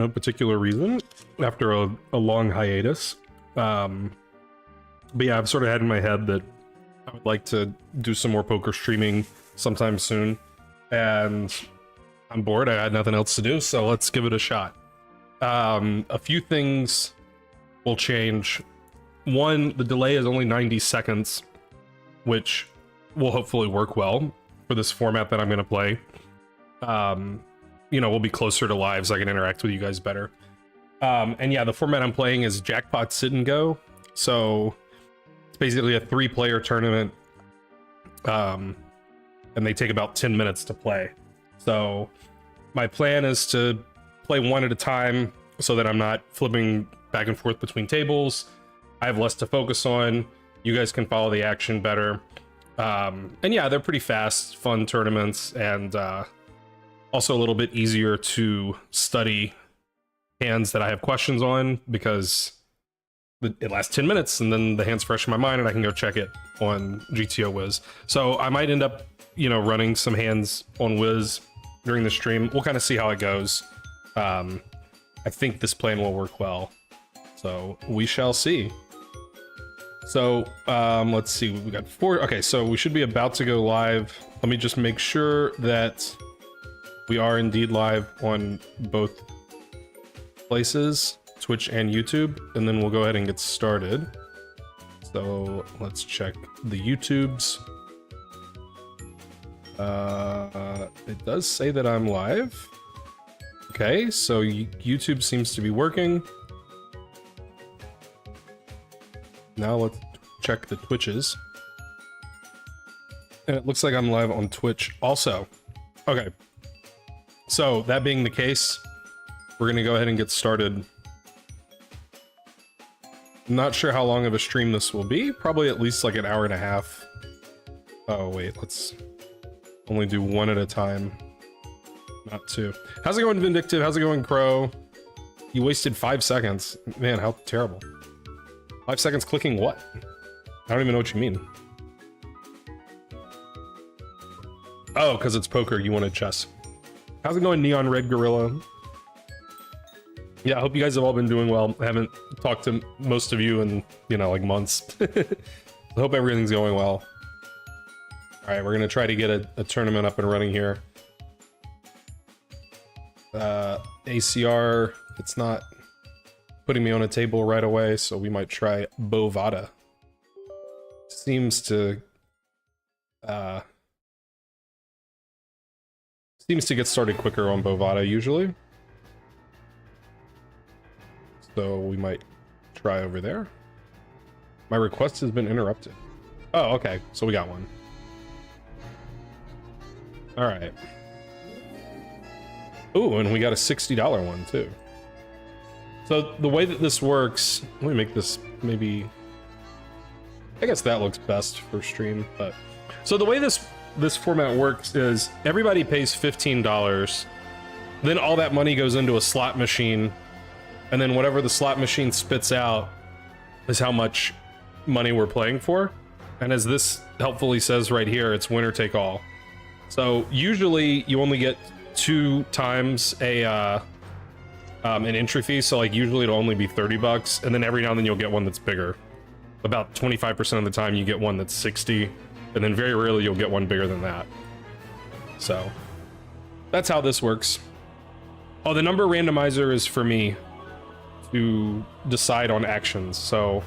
no particular reason after a long hiatus. But yeah, I've sort of had in my head that I would like to do some more poker streaming sometime soon, and I'm bored. I had nothing else to do, so let's give it a shot. A few things will change. One, the delay is only 90 seconds, which will hopefully work well for this format that I'm going to play. You know, we'll be closer to live so I can interact with you guys better. And yeah, the format I'm playing is Jackpot Sit and Go. So it's basically a 3-player tournament. And they take about 10 minutes to play. So my plan is to play one at a time so that I'm not flipping back and forth between tables. I have less to focus on. You guys can follow the action better. And yeah, they're pretty fast, fun tournaments, and also a little bit easier to study hands that I have questions on, because it lasts 10 minutes and then the hand's fresh in my mind and I can go check it on GTO Wiz. So I might end up, you know, running some hands on Wiz during the stream. We'll kind of see how it goes. I think this plan will work well, so we shall see. So let's see, we got 4. Okay, so we should be about to go live. Let me just make sure that we are indeed live on both places, Twitch and YouTube, and then we'll go ahead and get started. So let's check the YouTubes. It does say that I'm live. Okay, so YouTube seems to be working. Now let's check the Twitches. And it looks like I'm live on Twitch also. Okay. So that being the case, we're gonna go ahead and get started. I'm not sure how long of a stream this will be. Probably at least like an hour and a half. Oh wait, let's only do one at a time, not two. How's it going, Vindictive? How's it going, Crow? You wasted 5 seconds. Man, how terrible. 5 seconds clicking what? I don't even know what you mean. Oh, because it's poker, you wanted chess. How's it going, Neon Red Gorilla? Yeah, I hope you guys have all been doing well. I haven't talked to most of you in, you know, like months. I hope everything's going well. All right, we're gonna try to get a tournament up and running here. ACR, it's not putting me on a table right away, so we might try Bovada. Seems to get started quicker on Bovada usually. So we might try over there. My request has been interrupted. Oh, okay, so we got one. All right. Ooh, and we got a $60 one too. So the way that this works, let me make this maybe, I guess that looks best for stream, but so the way this format works is everybody pays $15, then all that money goes into a slot machine, and then whatever the slot machine spits out is how much money we're playing for. And as this helpfully says right here, it's winner take all. So usually you only get 2 times an entry fee, so like usually it'll only be $30, and then every now and then you'll get one that's bigger. About 25% of the time you get one that's 60, and then very rarely you'll get one bigger than that. So that's how this works. Oh, the number randomizer is for me to decide on actions. So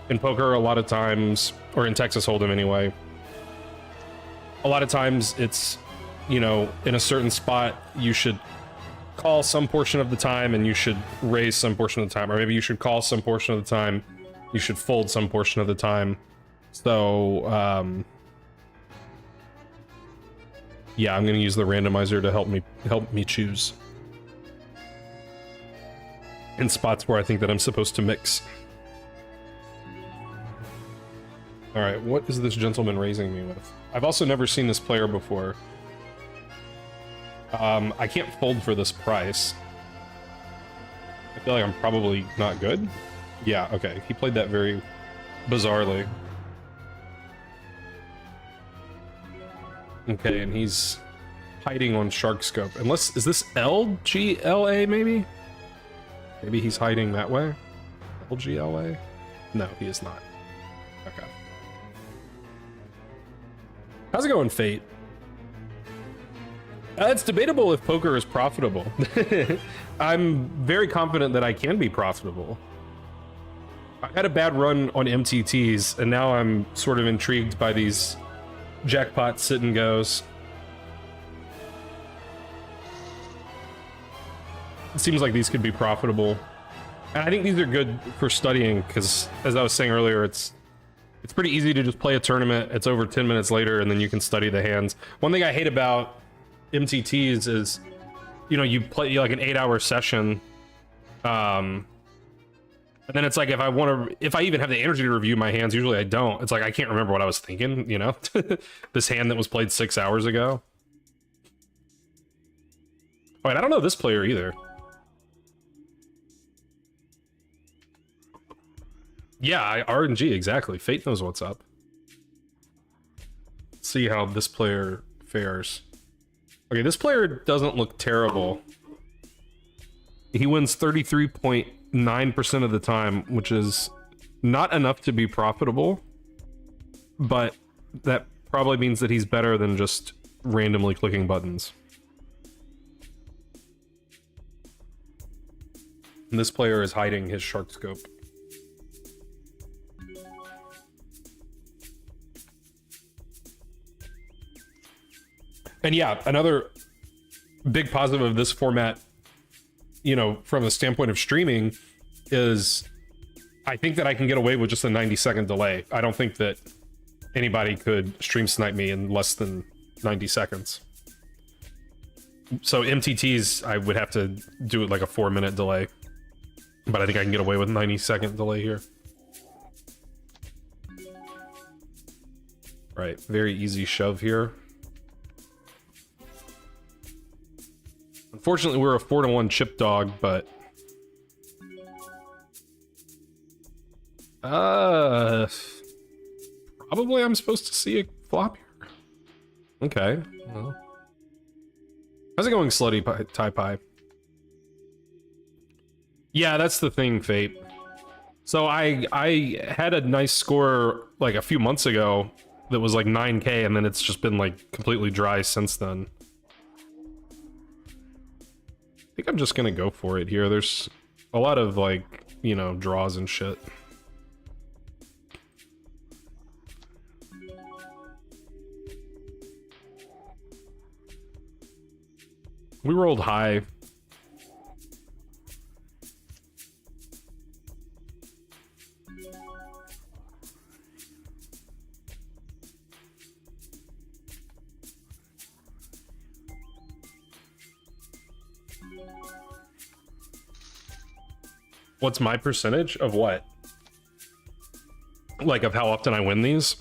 in poker, a lot of times, or in Texas Hold'em anyway, a lot of times it's, you know, in a certain spot you should call some portion of the time and you should raise some portion of the time, or maybe you should call some portion of the time, you should fold some portion of the time. So yeah, I'm gonna use the randomizer to help me choose in spots where I think that I'm supposed to mix. All right, what is this gentleman raising me with? I've also never seen this player before. I can't fold for this price. I feel like I'm probably not good. Yeah, okay, he played that very bizarrely. Okay, and he's hiding on Shark Scope. Unless, is this LGLA maybe? Maybe he's hiding that way? LGLA? No, he is not. Okay. How's it going, Fate? It's debatable if poker is profitable. I'm very confident that I can be profitable. I had a bad run on MTTs, and now I'm sort of intrigued by these jackpot sit and goes. It seems like these could be profitable. And I think these are good for studying, because as I was saying earlier, it's pretty easy to just play a tournament. It's over 10 minutes later, and then you can study the hands. One thing I hate about MTTs is, you know, you play like an 8-hour session, and then it's like if I even have the energy to review my hands, usually I don't. It's like I can't remember what I was thinking, you know? This hand that was played 6 hours ago. All right, I don't know this player either. Yeah, RNG, exactly. Fate knows what's up. Let's see how this player fares. Okay, this player doesn't look terrible. He wins 33.9% of the time, which is not enough to be profitable, but that probably means that he's better than just randomly clicking buttons. And this player is hiding his shark scope. And yeah, another big positive of this format, you know, from the standpoint of streaming, is I think that I can get away with just a 90-second delay. I don't think that anybody could stream snipe me in less than 90 seconds. So MTTs, I would have to do it like a 4-minute delay. But I think I can get away with 90-second delay here. Right, very easy shove here. Unfortunately, we're a 4-1 chip dog, but probably I'm supposed to see a flop here. Okay. Well. How's it going, Slutty Tie Pie? Yeah, that's the thing, Fate. So I had a nice score like a few months ago that was like 9K, and then it's just been like completely dry since then. I think I'm just gonna go for it here. There's a lot of like, you know, draws and shit. We rolled high. What's my percentage of what? Like of how often I win these?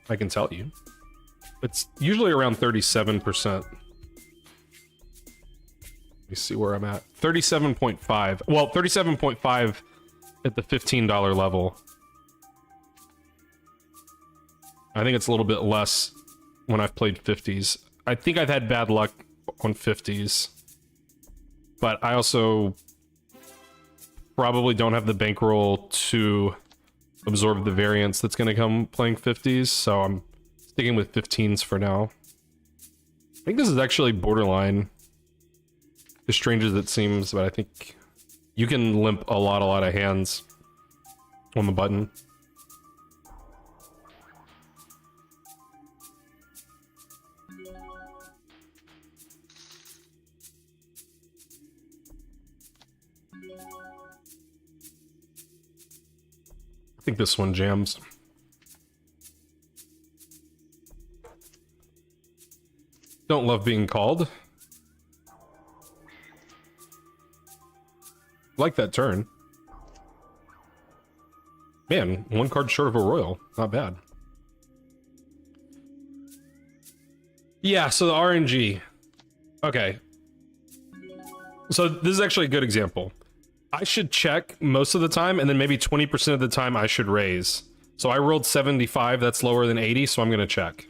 I can tell you. It's usually around 37%. Let me see where I'm at. 37.5. Well, 37.5 at the $15 level. I think it's a little bit less when I've played 50s. I think I've had bad luck on 50s. But I also probably don't have the bankroll to absorb the variance that's going to come playing 50s, so I'm sticking with 15s for now. I think this is actually borderline, as strange as it seems, but I think you can limp a lot of hands on the button. I think this one jams. Don't love being called. Like that turn. Man, 1 card short of a royal. Not bad. Yeah, so the RNG. Okay. So this is actually a good example. I should check most of the time, and then maybe 20% of the time I should raise. So I rolled 75, that's lower than 80, so I'm gonna check.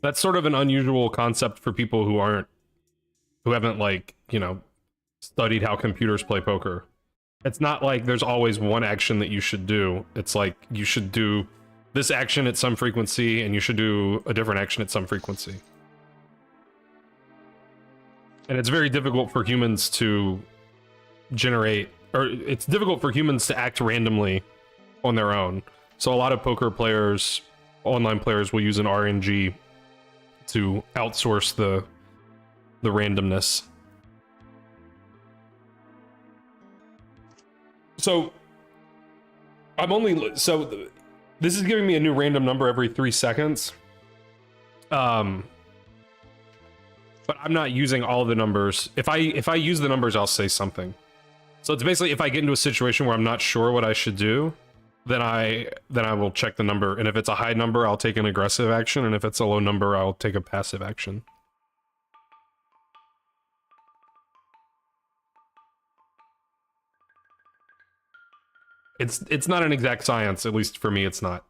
That's sort of an unusual concept for people who haven't, like, you know, studied how computers play poker. It's not like there's always one action that you should do. It's like you should do this action at some frequency and you should do a different action at some frequency. And it's very difficult for humans to generate, or it's difficult for humans to act randomly on their own. So a lot of poker players, online players, will use an RNG to outsource the randomness. So this is giving me a new random number every 3 seconds. But I'm not using all of the numbers. If I use the numbers, I'll say something. So it's basically, if I get into a situation where I'm not sure what I should do, then I will check the number. And if it's a high number, I'll take an aggressive action. And if it's a low number, I'll take a passive action. It's not an exact science, at least for me, it's not.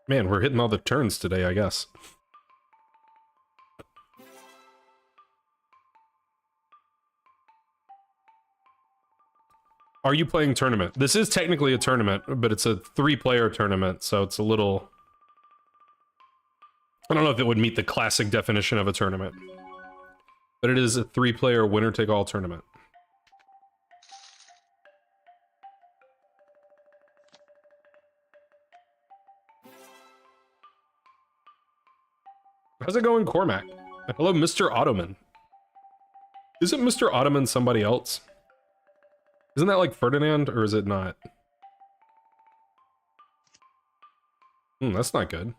Man, we're hitting all the turns today, I guess. Are you playing tournament? This is technically a tournament, but it's a 3-player tournament, so it's a little... I don't know if it would meet the classic definition of a tournament. But it is a 3-player winner-take-all tournament. How's it going, Cormac? Hello, Mr. Ottoman. Isn't Mr. Ottoman somebody else? Isn't that like Ferdinand, or is it not? That's not good.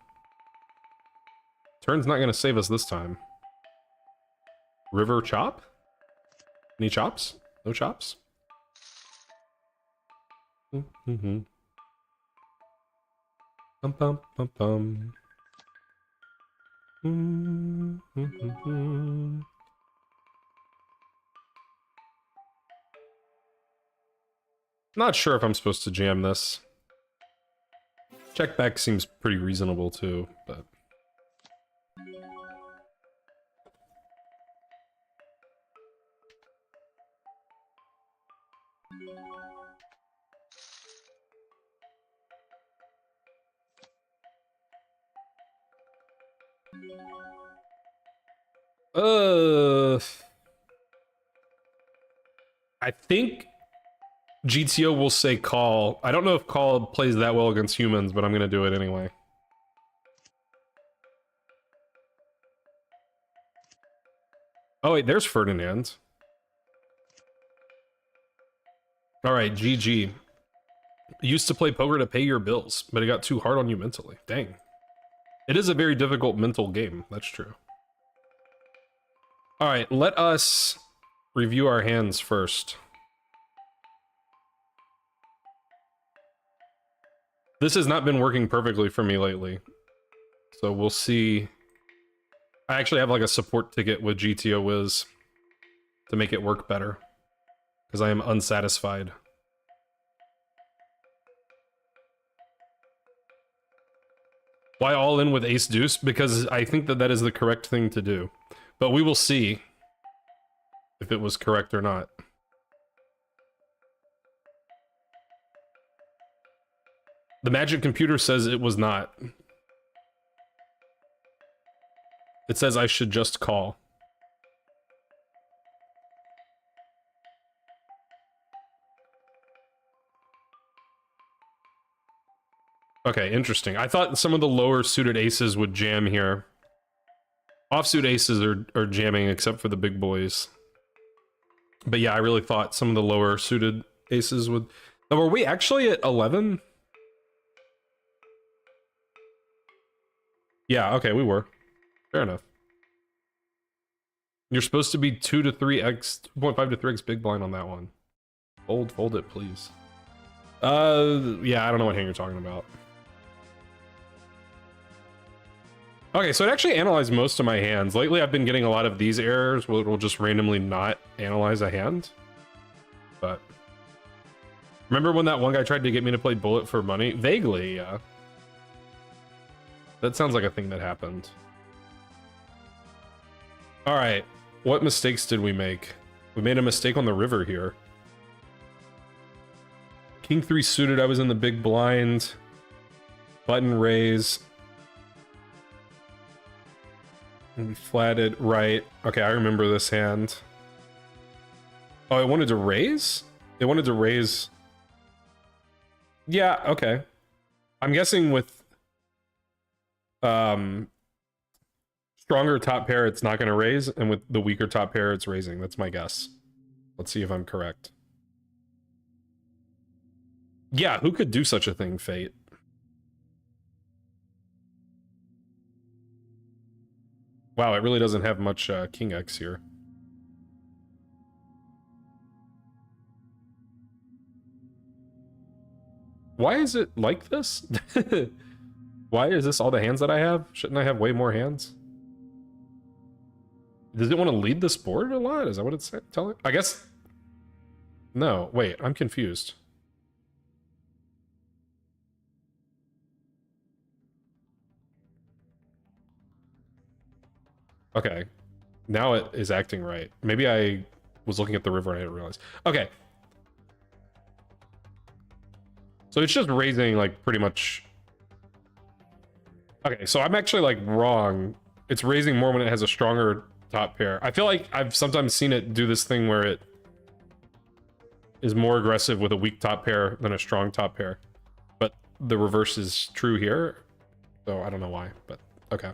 Turn's not gonna save us this time. River chop? Any chops? No chops? Mm-hmm. Bum bum bum bum. Mm-hmm. Not sure if I'm supposed to jam this. Check back seems pretty reasonable too, but... I think GTO will say call. I don't know if call plays that well against humans, but I'm gonna do it anyway. Oh wait, there's Ferdinand. Alright, GG. Used to play poker to pay your bills, but it got too hard on you mentally. Dang. It is a very difficult mental game, that's true. Alright, let us review our hands first. This has not been working perfectly for me lately. So we'll see. I actually have like a support ticket with GTO Wiz to make it work better, because I am unsatisfied. Why all in with ace deuce? Because I think that that is the correct thing to do. But we will see if it was correct or not. The magic computer says it was not. It says I should just call. Okay, interesting. I thought some of the lower suited aces would jam here. Offsuit aces are jamming except for the big boys. But yeah, I really thought some of the lower suited aces would... Now, were we actually at 11? Yeah, okay, we were. Fair enough. You're supposed to be 2 to 3x, 2.5 to 3x big blind on that one. Fold it, please. Yeah, I don't know what hand you're talking about. Okay, so it actually analyzed most of my hands. Lately, I've been getting a lot of these errors where it will just randomly not analyze a hand. But remember when that one guy tried to get me to play Bullet for money? Vaguely, yeah. That sounds like a thing that happened. All right, what mistakes did we make? We made a mistake on the river here. King 3 suited, I was in the big blind. Button raise. And we flatted, right. Okay, I remember this hand. Oh, it wanted to raise? It wanted to raise. Yeah, okay. I'm guessing with stronger top pair, it's not going to raise, and with the weaker top pair, it's raising. That's my guess. Let's see if I'm correct. Yeah, who could do such a thing, Fate? Wow, it really doesn't have much King X here. Why is it like this? Why is this all the hands that I have? Shouldn't I have way more hands? Does it want to lead this board a lot? Is that what it's telling? I guess... No, wait, I'm confused. Okay, now it is acting right. Maybe I was looking at the river and I didn't realize. Okay. So it's just raising, like, pretty much... Okay, so I'm actually, like, wrong. It's raising more when it has a stronger top pair. I feel like I've sometimes seen it do this thing where it is more aggressive with a weak top pair than a strong top pair. But the reverse is true here. So I don't know why, but okay.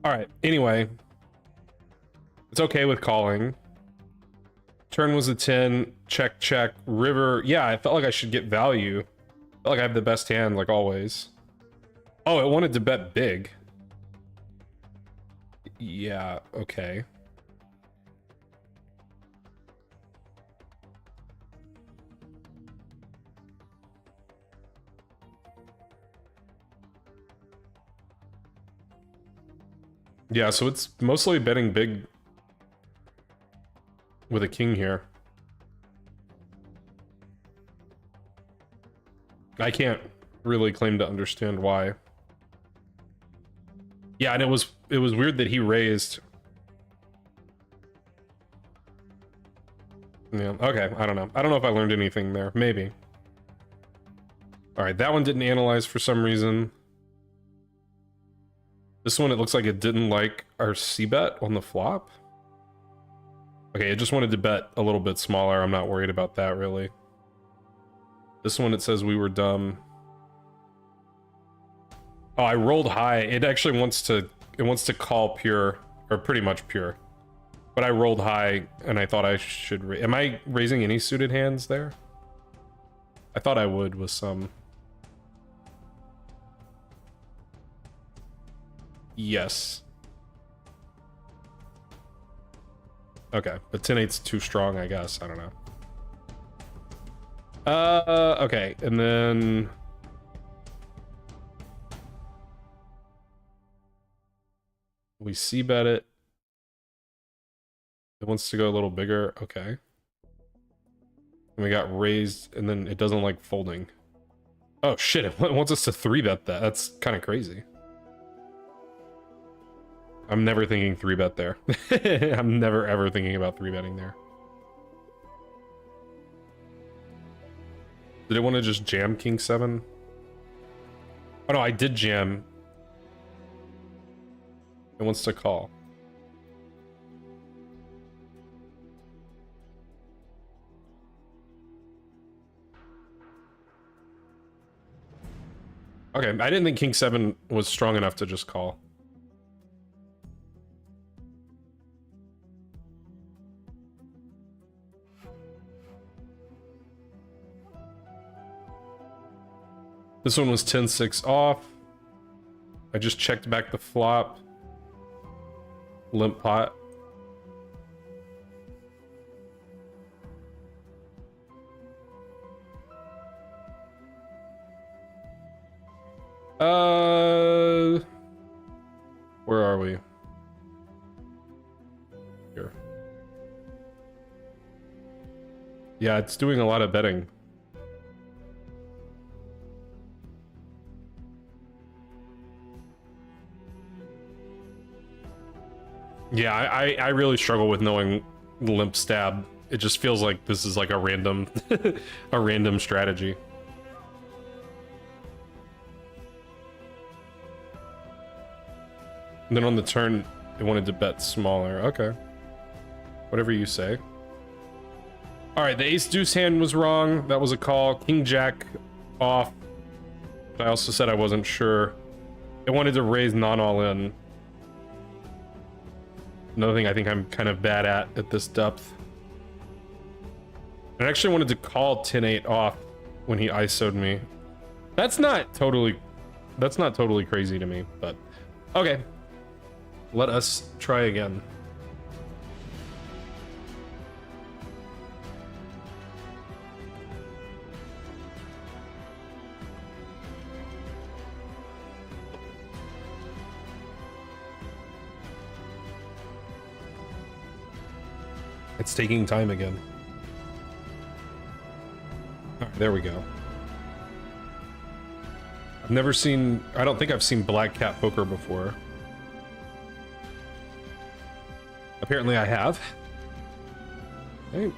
All right, anyway. It's okay with calling. Turn was a 10, check, check, river. Yeah, I felt like I should get value. I felt like I have the best hand, like always. Oh, it wanted to bet big. Yeah, okay. Yeah, so it's mostly betting big with a king here. I can't really claim to understand why. Yeah, and it was weird that he raised. Yeah, okay, I don't know. I don't know if I learned anything there. Maybe. All right, that one didn't analyze for some reason. This one, it looks like it didn't like our c-bet on the flop. Okay, it just wanted to bet a little bit smaller. I'm not worried about that, really. This one, it says we were dumb. Oh, I rolled high. It actually wants to call pure, or pretty much pure. But I rolled high, and I thought I should... Am I raising any suited hands there? I thought I would with some... Yes. Okay, but 10-8's too strong, I guess. I don't know. Okay, and then... We c-bet it. It wants to go a little bigger. Okay. And we got raised, and then it doesn't like folding. Oh shit, it wants us to 3-bet that. That's kind of crazy. I'm never thinking 3-bet there. I'm never ever thinking about 3-betting there. Did it want to just jam King 7? Oh no, I did jam. It wants to call. Okay, I didn't think King 7 was strong enough to just call. This one was 10-6 off. I just checked back the flop. Limp pot. Yeah, it's doing a lot of betting. Yeah, I really struggle with knowing limp stab. It just feels like this is like a random a random strategy. And then on the turn, it wanted to bet smaller. Okay. Whatever you say. All right, the ace deuce hand was wrong. That was a call. King jack off. I also said I wasn't sure. It wanted to raise non all in. Another thing I think I'm kind of bad at this depth. I actually wanted to call 10-8 off when he ISO'd me. That's not totally crazy to me, but okay. Let us try again. It's taking time again. All right, there we go. I've never seen, I don't think I've seen black cat poker before. Apparently I have. Okay.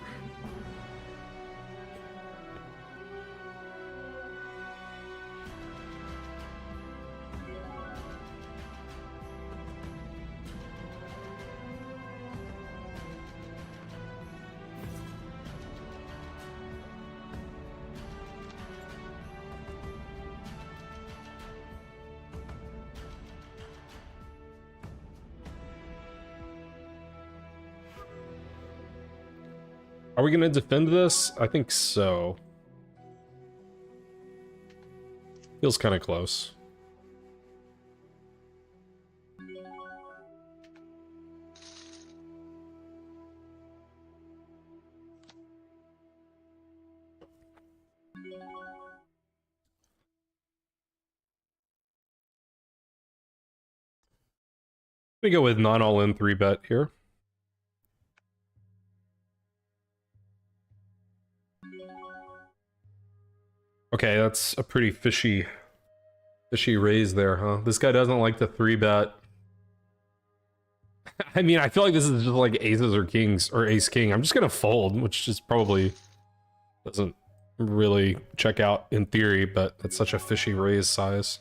Are we gonna defend this? I think so. Feels kind of close. We go with non all in 3-bet here. Okay, that's a pretty fishy raise there, huh? This guy doesn't like the 3-bet. I mean, I feel like this is just like aces or kings or ace king. I'm just gonna fold, which just probably doesn't really check out in theory, but that's such a fishy raise size.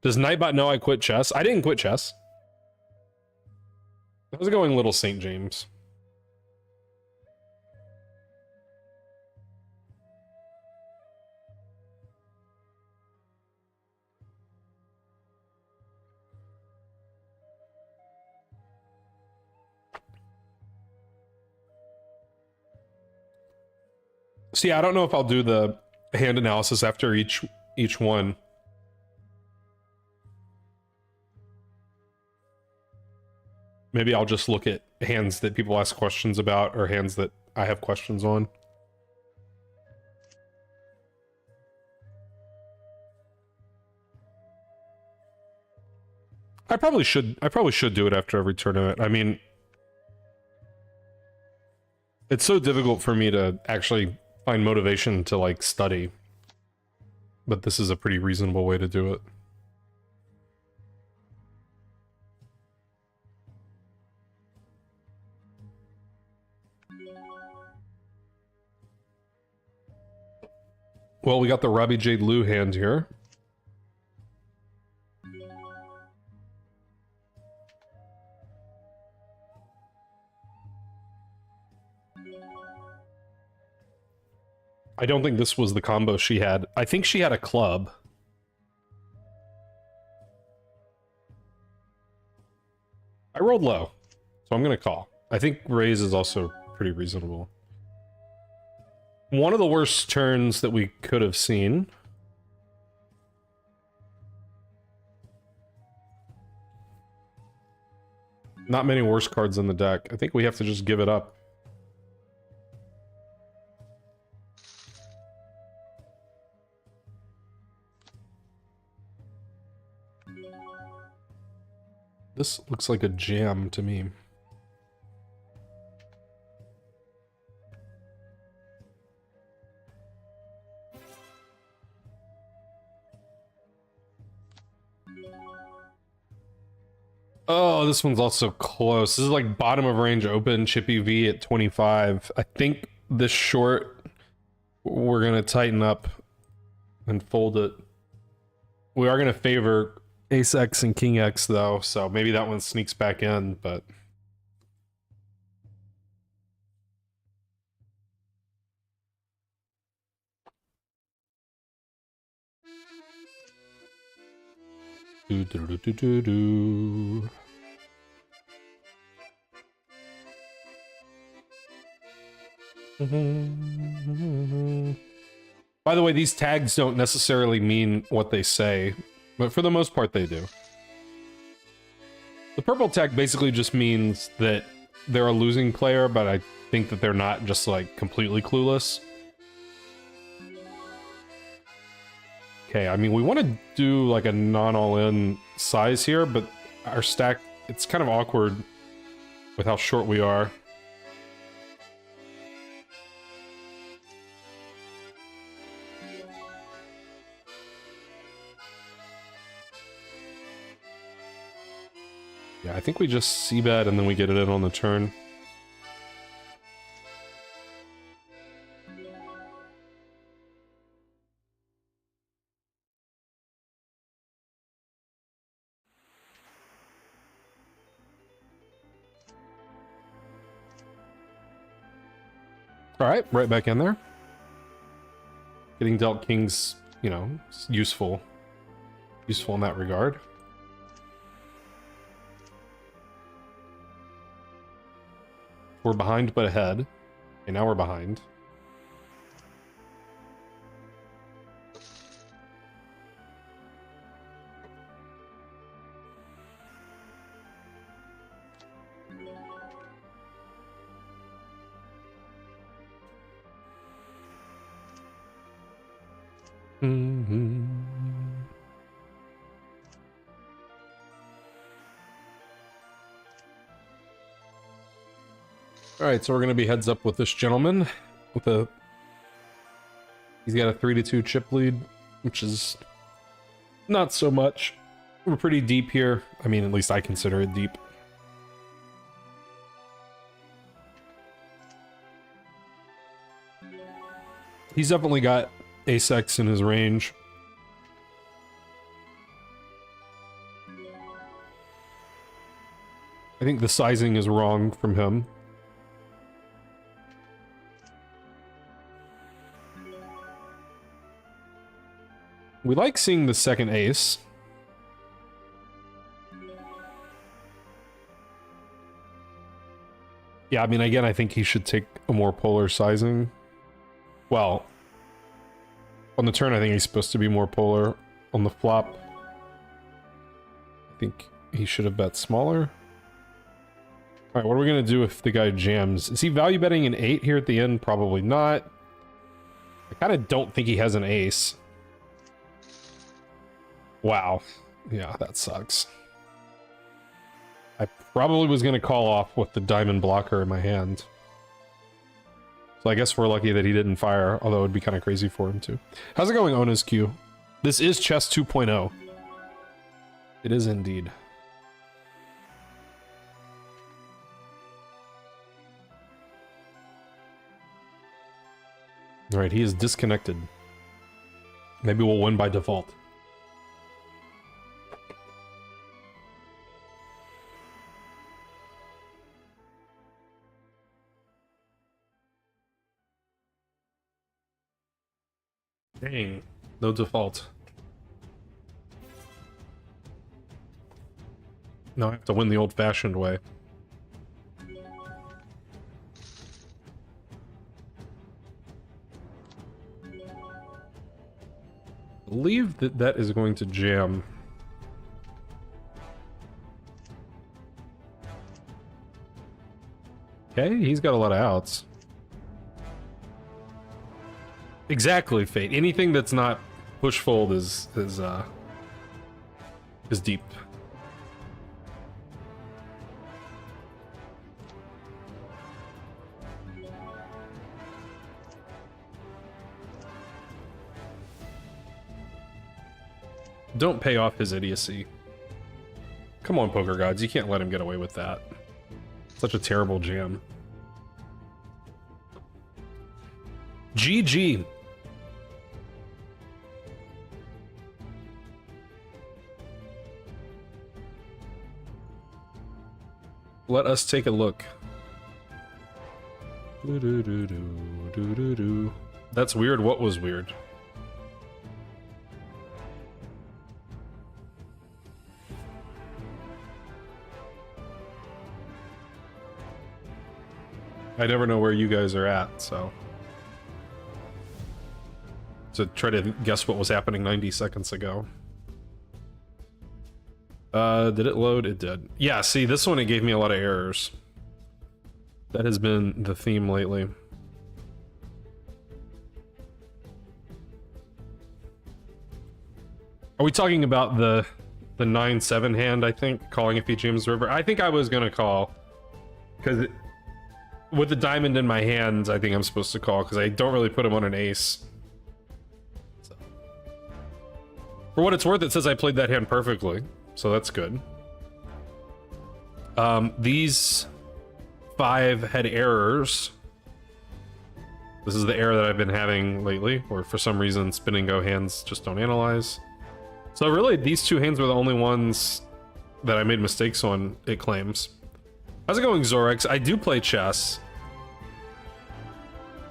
Does Nightbot know I quit chess? I didn't quit chess. I was going Little St. James. See, I don't know if I'll do the hand analysis after each one. Maybe I'll just look at hands that people ask questions about or hands that I have questions on. I probably should do it after every tournament. I mean, it's so difficult for me to actually find motivation to like study. But this is a pretty reasonable way to do it. Well, we got the Robbie Jade Lou hand here. I don't think this was the combo she had. I think she had a club. I rolled low, so I'm gonna call. I think raise is also pretty reasonable. One of the worst turns that we could have seen. Not many worse cards in the deck. I think we have to just give it up. This looks like a jam to me. Oh, this one's also close. This is like bottom of range open, chippy V at 25. I think this short, we're gonna tighten up and fold it. We are gonna favor Ace X and King X though, so maybe that one sneaks back in, but... Do, do, do, do, do, do. By the way, these tags don't necessarily mean what they say, but for the most part they do. The purple tag basically just means that they're a losing player, but I think that they're not just like completely clueless. Okay, I mean, we want to do like a non-all-in size here, but our stack, it's kind of awkward with how short we are. Yeah, I think we just c-bet and then we get it in on the turn. Alright, right back in there. Getting dealt kings, you know, useful. Useful in that regard. We're behind but ahead. Okay, now we're behind. Alright, so we're gonna be heads up with this gentleman. With a... He's got a 3-2 chip lead, which is not so much. We're pretty deep here. I mean, at least I consider it deep. He's definitely got Ace X in his range. I think the sizing is wrong from him. We like seeing the second ace. Yeah, I mean, again, I think he should take a more polar sizing. Well, on the turn, I think he's supposed to be more polar. On the flop, I think he should have bet smaller. Alright, what are we going to do if the guy jams? Is he value betting an 8 here at the end? Probably not. I kind of don't think he has an ace. Wow. Yeah, that sucks. I probably was going to call off with the diamond blocker in my hand. So I guess we're lucky that he didn't fire, although it would be kind of crazy for him to. How's it going, Ona's Q? This is chess 2.0. It is indeed. Alright, he is disconnected. Maybe we'll win by default. Dang, no default. No, I have to win the old-fashioned way. I believe that that is going to jam. Okay, he's got a lot of outs. Exactly, Fate. Anything that's not push fold is deep. Don't pay off his idiocy. Come on, poker gods, you can't let him get away with that. Such a terrible jam. GG. Let us take a look. That's weird. What was weird? I never know where you guys are at, so... to try to guess what was happening 90 seconds ago. Did it load? It did. Yeah, see, this one, it gave me a lot of errors. That has been the theme lately. Are we talking about the 9-7 hand, I think? Calling if he jams river? I think I was gonna call. Because with the diamond in my hands, I think I'm supposed to call, because I don't really put him on an ace. So. For what it's worth, it says I played that hand perfectly. So that's good. These 5 had errors. This is the error that I've been having lately, where for some reason spin and go hands just don't analyze. So really, these 2 hands were the only ones that I made mistakes on, it claims. How's it going, Zorex? I do play chess.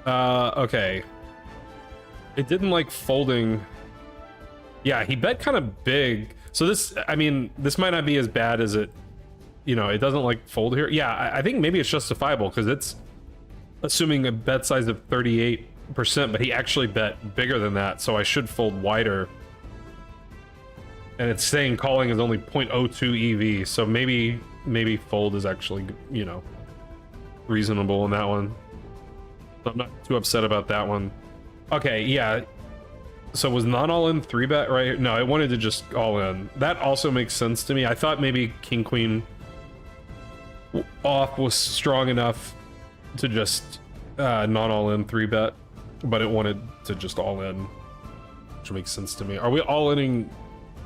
Okay. It didn't like folding. Yeah, he bet kind of big. So this, I mean, this might not be as bad as it, you know, it doesn't like fold here. Yeah, I think maybe it's justifiable because it's assuming a bet size of 38%, but he actually bet bigger than that, so I should fold wider. And it's saying calling is only 0.02 EV, so maybe fold is actually, you know, reasonable in that one. So I'm not too upset about that one. Okay, yeah. So was not all in 3-bet right? No, I wanted to just all in. That also makes sense to me. I thought maybe king queen off was strong enough to just not all in 3-bet, but it wanted to just all in, which makes sense to me. Are we all inning?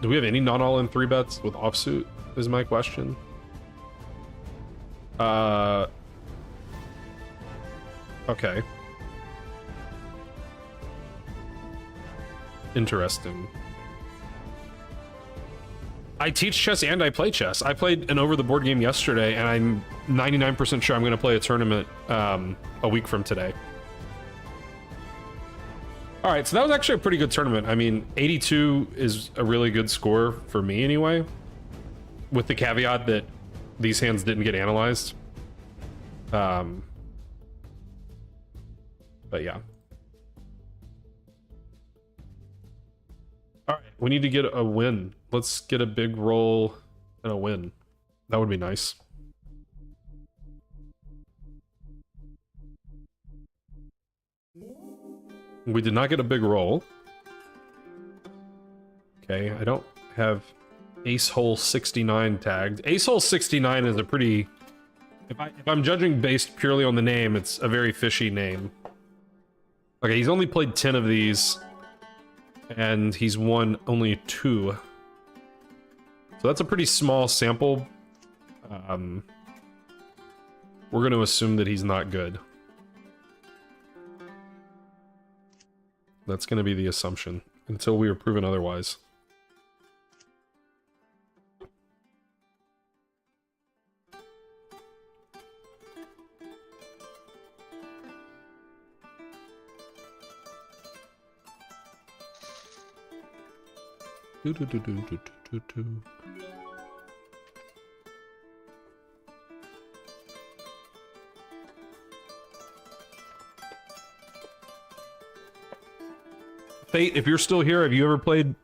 Do we have any non all in 3-bets with offsuit? Is my question. Okay. Interesting. I teach chess and I play chess. I played an over-the-board game yesterday, and I'm 99% sure I'm going to play a tournament a week from today. All right, so that was actually a pretty good tournament. I mean, 82 is a really good score for me anyway, with the caveat that these hands didn't get analyzed. But yeah. All right, we need to get a win. Let's get a big roll and a win. That would be nice. We did not get a big roll. Okay, I don't have Ace Hole 69 tagged. Ace Hole 69 is a pretty... If I'm judging based purely on the name, it's a very fishy name. Okay, he's only played 10 of these, and he's won only 2. So that's a pretty small sample. We're going to assume that he's not good. That's going to be the assumption, until we are proven otherwise. Fate, if you're still here, have you ever played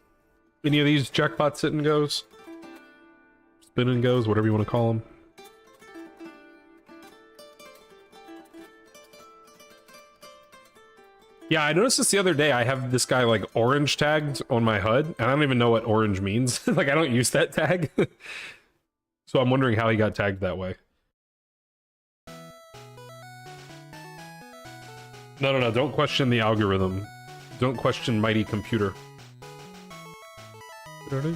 any of these jackpot sit and goes? Spin and goes, whatever you want to call them. Yeah, I noticed this the other day. I have this guy like orange tagged on my HUD, and I don't even know what orange means. Like, I don't use that tag. So I'm wondering how he got tagged that way. No, don't question the algorithm. Don't question mighty computer. Quick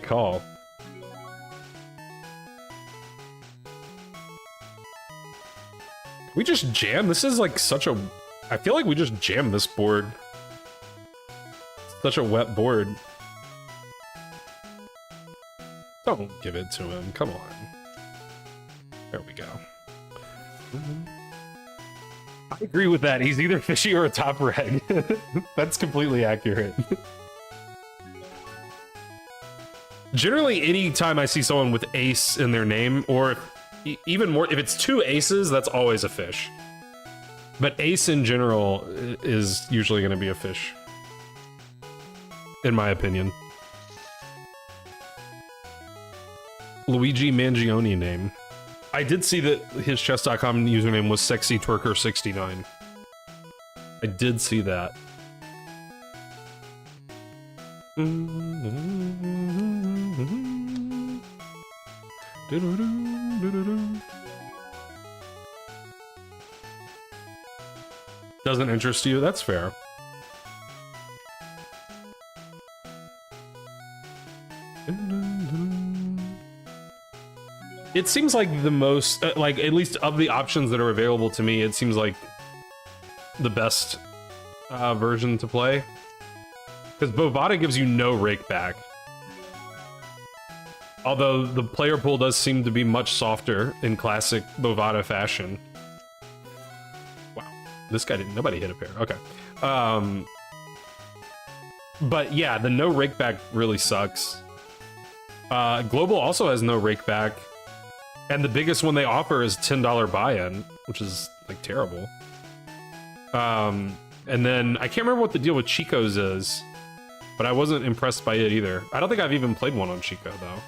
call. We just jam? This is like such a... I feel like we just jammed this board. Such a wet board. Don't give it to him. Come on. There we go. I agree with that. He's either fishy or a top reg. That's completely accurate. Generally, anytime I see someone with ace in their name, or even more, if it's two aces, that's always a fish. But ace in general is usually going to be a fish. In my opinion. Luigi Mangione name. I did see that his chess.com username was sexytwerker69. I did see that. Doesn't interest you? That's fair. It seems like the most, like, at least of the options that are available to me, it seems like the best version to play. Because Bovada gives you no rake back. Although the player pool does seem to be much softer in classic Bovada fashion. Wow, this guy didn't, nobody hit a pair, okay. But yeah, the no rake back really sucks. Global also has no rake back. And the biggest one they offer is $10 buy-in, which is, like, terrible. And then, I can't remember what the deal with Chico's is, but I wasn't impressed by it either. I don't think I've even played one on Chico, though.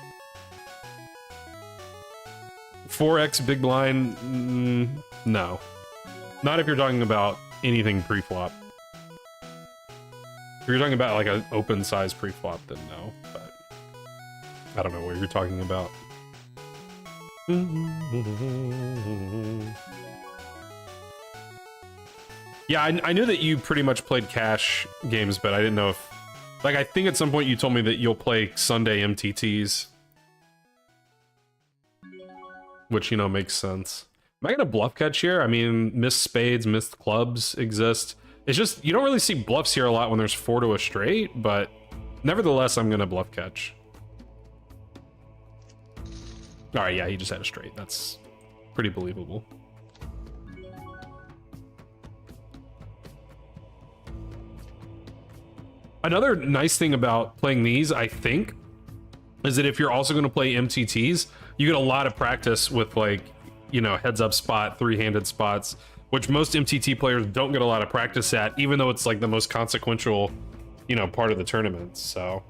4x big blind, no. Not if you're talking about anything pre-flop. If you're talking about, like, an open size pre-flop, then no, but I don't know what you're talking about. Yeah, I knew that you pretty much played cash games, but I didn't know if... Like, I think at some point you told me that you'll play Sunday MTTs. Which, you know, makes sense. Am I gonna bluff catch here? I mean, missed spades, missed clubs exist. It's just, you don't really see bluffs here a lot when there's 4 to a straight, but nevertheless, I'm gonna bluff catch. Alright, yeah, he just had a straight. That's pretty believable. Another nice thing about playing these, I think, is that if you're also going to play MTTs, you get a lot of practice with, like, you know, heads-up spot, three-handed spots, which most MTT players don't get a lot of practice at, even though it's, like, the most consequential, you know, part of the tournament, so...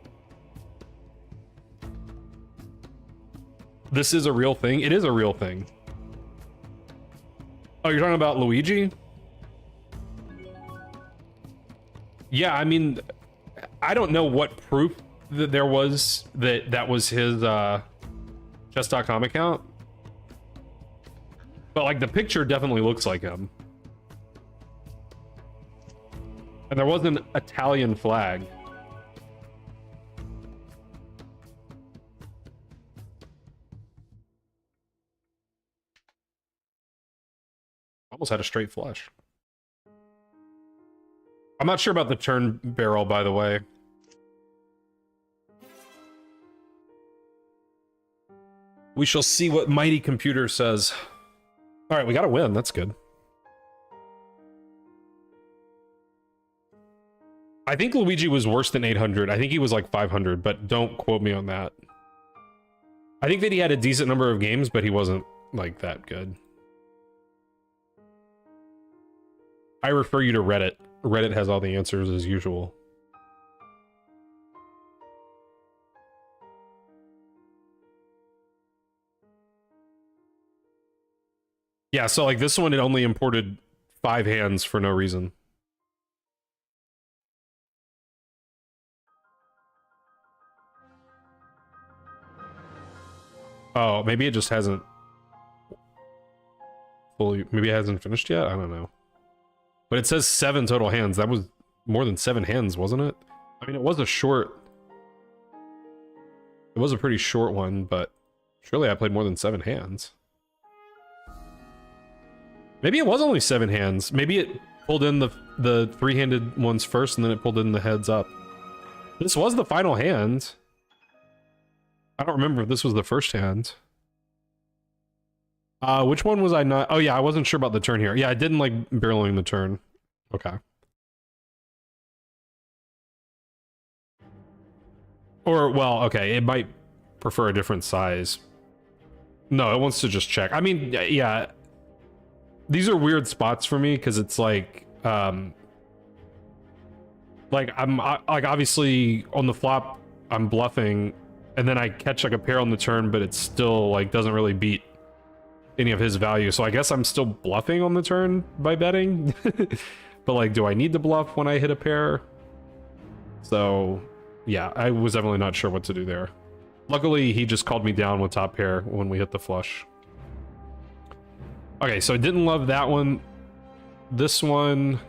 This is a real thing? It is a real thing. Oh, you're talking about Luigi? Yeah, I mean, I don't know what proof that there was that that was his chess.com account. But, like, the picture definitely looks like him. And there was an Italian flag. Almost had a straight flush. I'm not sure about the turn barrel, by the way. We shall see what Mighty Computer says. All right, we got to win. That's good. I think Luigi was worse than 800. I think he was like 500, but don't quote me on that. I think that he had a decent number of games, but he wasn't like that good. I refer you to Reddit. Reddit has all the answers as usual. Yeah, so like this one, it only imported 5 hands for no reason. Oh, maybe it just hasn't fully, maybe it hasn't finished yet? I don't know. But it says 7 total hands. That was more than 7 hands, wasn't it? I mean, it was a short... It was a pretty short one, but surely I played more than 7 hands. Maybe it was only 7 hands. Maybe it pulled in the 3-handed ones first, and then it pulled in the heads up. This was the final hand. I don't remember if this was the first hand. Which one was I not? Oh yeah, I wasn't sure about the turn here. Yeah, I didn't like barreling the turn. Okay. Or, well, okay, it might prefer a different size. No, it wants to just check. I mean, yeah. These are weird spots for me, because it's like, I'm like obviously on the flop, I'm bluffing, and then I catch like a pair on the turn, but it still like doesn't really beat any of his value. So I guess I'm still bluffing on the turn by betting. But like, do I need to bluff when I hit a pair? So yeah, I was definitely not sure what to do there. Luckily, he just called me down with top pair when we hit the flush. Okay, so I didn't love that one. This one...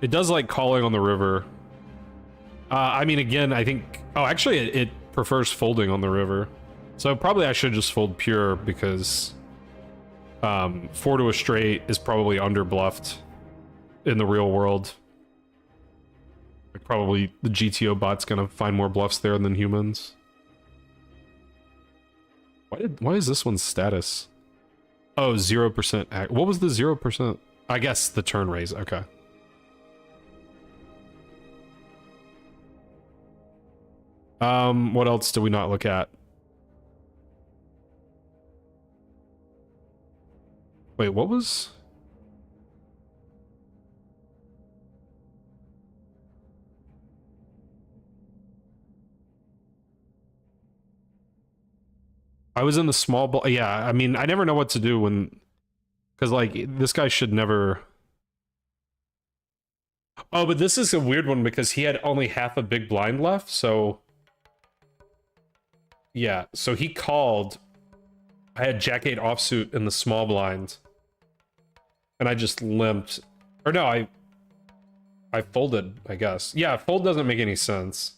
It does like calling on the river. I mean, again, I think... Oh, actually, it prefers folding on the river. So probably I should just fold pure, because 4 to a straight is probably under-bluffed in the real world. Like, probably the GTO bot's gonna find more bluffs there than humans. Why is this one's status? Oh, 0%. What was the 0%? I guess the turn raise. Okay. What else do we not look at? Wait, what was... I was in the small ball. Yeah, I mean, I never know what to do when... Because, like, this guy should never... Oh, but this is a weird one because he had only half a big blind left, so... Yeah, so he called. I had Jack-8 offsuit in the small blind. And I just limped. Or no, I folded, I guess. Yeah, fold doesn't make any sense.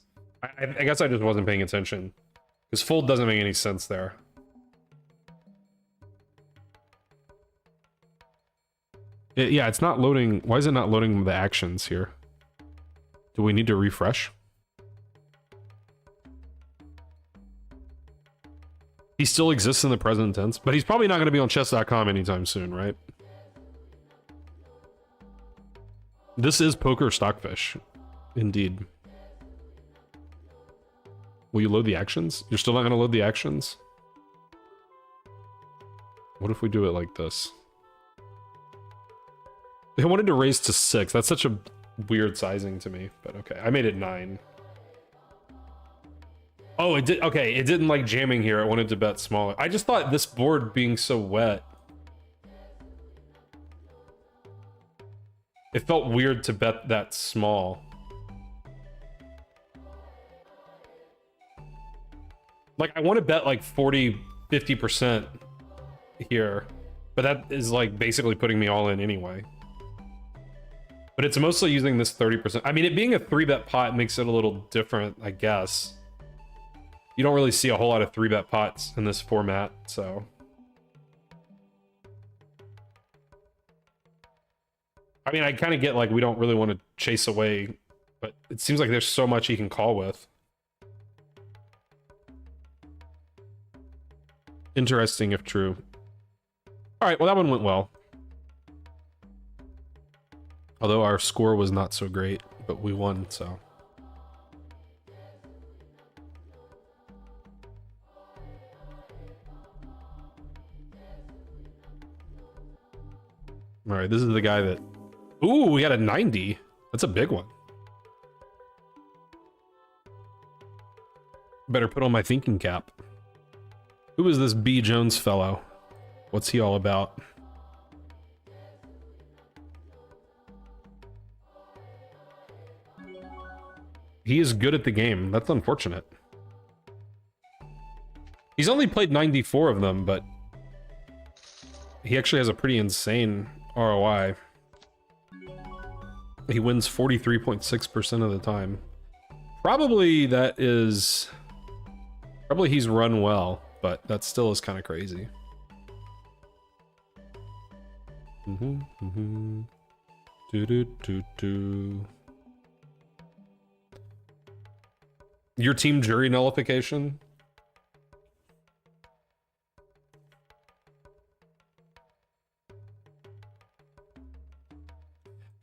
I guess I just wasn't paying attention. Because fold doesn't make any sense there. Yeah, it's not loading. Why is it not loading the actions here? Do we need to refresh? He still exists in the present tense, but he's probably not going to be on chess.com anytime soon, right? This is poker stockfish. Indeed. Will you load the actions? You're still not going to load the actions? What if we do it like this? They wanted to raise to 6. That's such a weird sizing to me, but okay. I made it 9. Oh, it did. Okay, it didn't like jamming here. It wanted to bet smaller. I just thought this board being so wet, it felt weird to bet that small. Like, I want to bet like 40, 50% here, but that is like basically putting me all in anyway. But it's mostly using this 30%. I mean, it being a 3-bet pot makes it a little different, I guess. You don't really see a whole lot of 3-bet pots in this format, so... I mean, I kind of get, like, we don't really want to chase away, but it seems like there's so much he can call with. Interesting if true. Alright, well, that one went well. Although our score was not so great, but we won, so... Alright, this is the guy that... Ooh, we got a 90. That's a big one. Better put on my thinking cap. Who is this B. Jones fellow? What's he all about? He is good at the game. That's unfortunate. He's only played 94 of them, but he actually has a pretty insane ROI. He wins 43.6% of the time. Probably he's run well, but that still is kind of crazy. Your team jury nullification?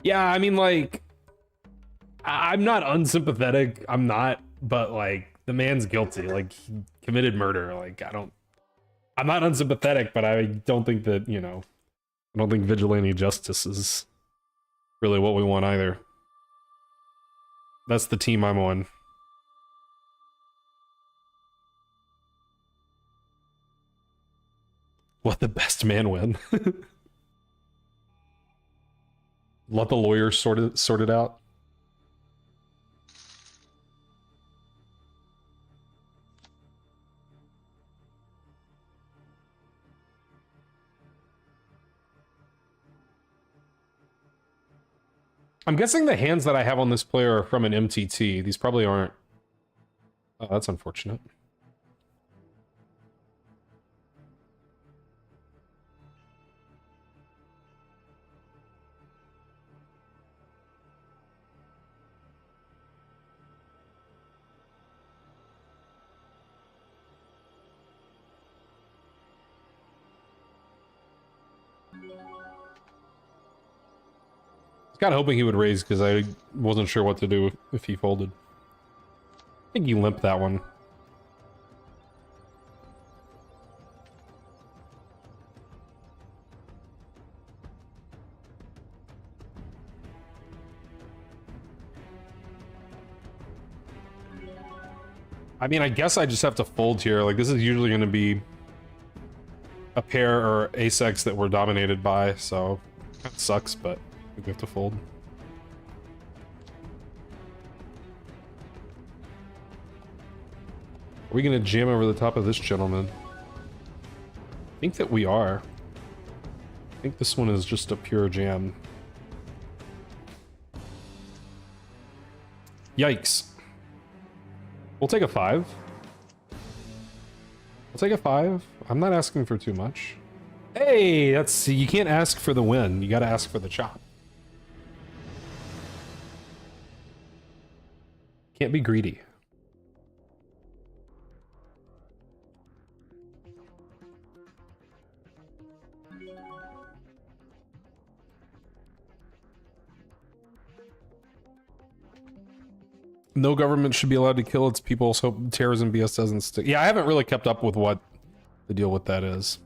Yeah, I mean, like, I'm not unsympathetic. I'm not, but like, the man's guilty. Like, he committed murder. Like, I'm not unsympathetic, but I don't think that, you know, I don't think vigilante justice is really what we want either. That's the team I'm on. Let the best man win. Let the lawyers sort it out. I'm guessing the hands that I have on this player are from an MTT. These probably aren't. Oh, that's unfortunate. I was kind of hoping he would raise because I wasn't sure what to do if he folded. I think you limped that one. I mean, I guess I just have to fold here. Like, this is usually going to be a pair or ace-x that we're dominated by, so that sucks, but we have to fold. Are we going to jam over the top of this gentleman? I think that we are. I think this one is just a pure jam. Yikes. We'll take a 5. We'll take a 5. I'm not asking for too much. Hey, that's, you can't ask for the win. You got to ask for the chop. Can't be greedy. No government should be allowed to kill its people, so terrorism BS doesn't stick. Yeah, I haven't really kept up with what the deal with that is.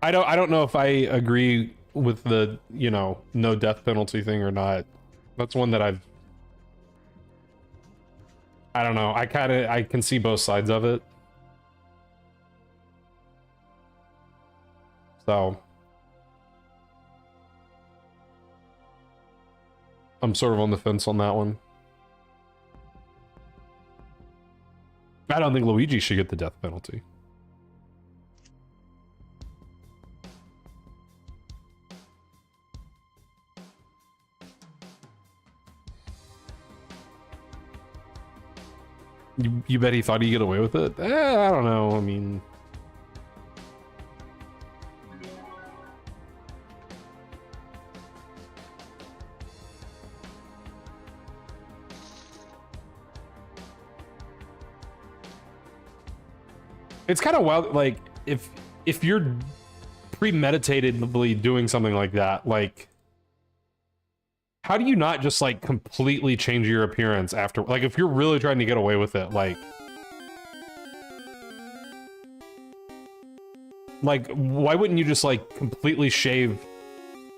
I don't know if I agree with the, you know, no death penalty thing or not. That's one that I don't know. I can see both sides of it. So I'm sort of on the fence on that one. I don't think Luigi should get the death penalty. You bet he thought he'd get away with it? I don't know. I mean, it's kind of wild. Like, if you're premeditatedly doing something like that, like, how do you not just, like, completely change your appearance after? Like, if you're really trying to get away with it, like, why wouldn't you just, like, completely shave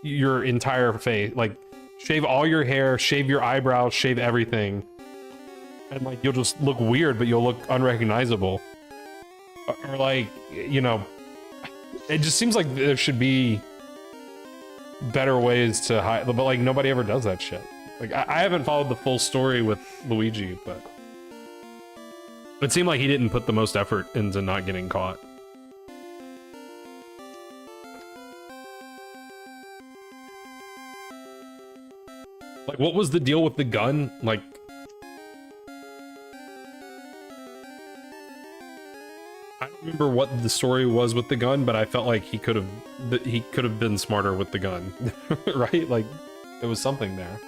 your entire face? Like, shave all your hair, shave your eyebrows, shave everything. And, like, you'll just look weird, but you'll look unrecognizable. Or, like, you know, it just seems like there should be better ways to hide, but like nobody ever does that shit. Like, I haven't followed the full story with Luigi, but it seemed like he didn't put the most effort into not getting caught. Like, what was the deal with the gun? Like, I don't remember what the story was with the gun, but I felt like he could have been smarter with the gun, right? Like, there was something there.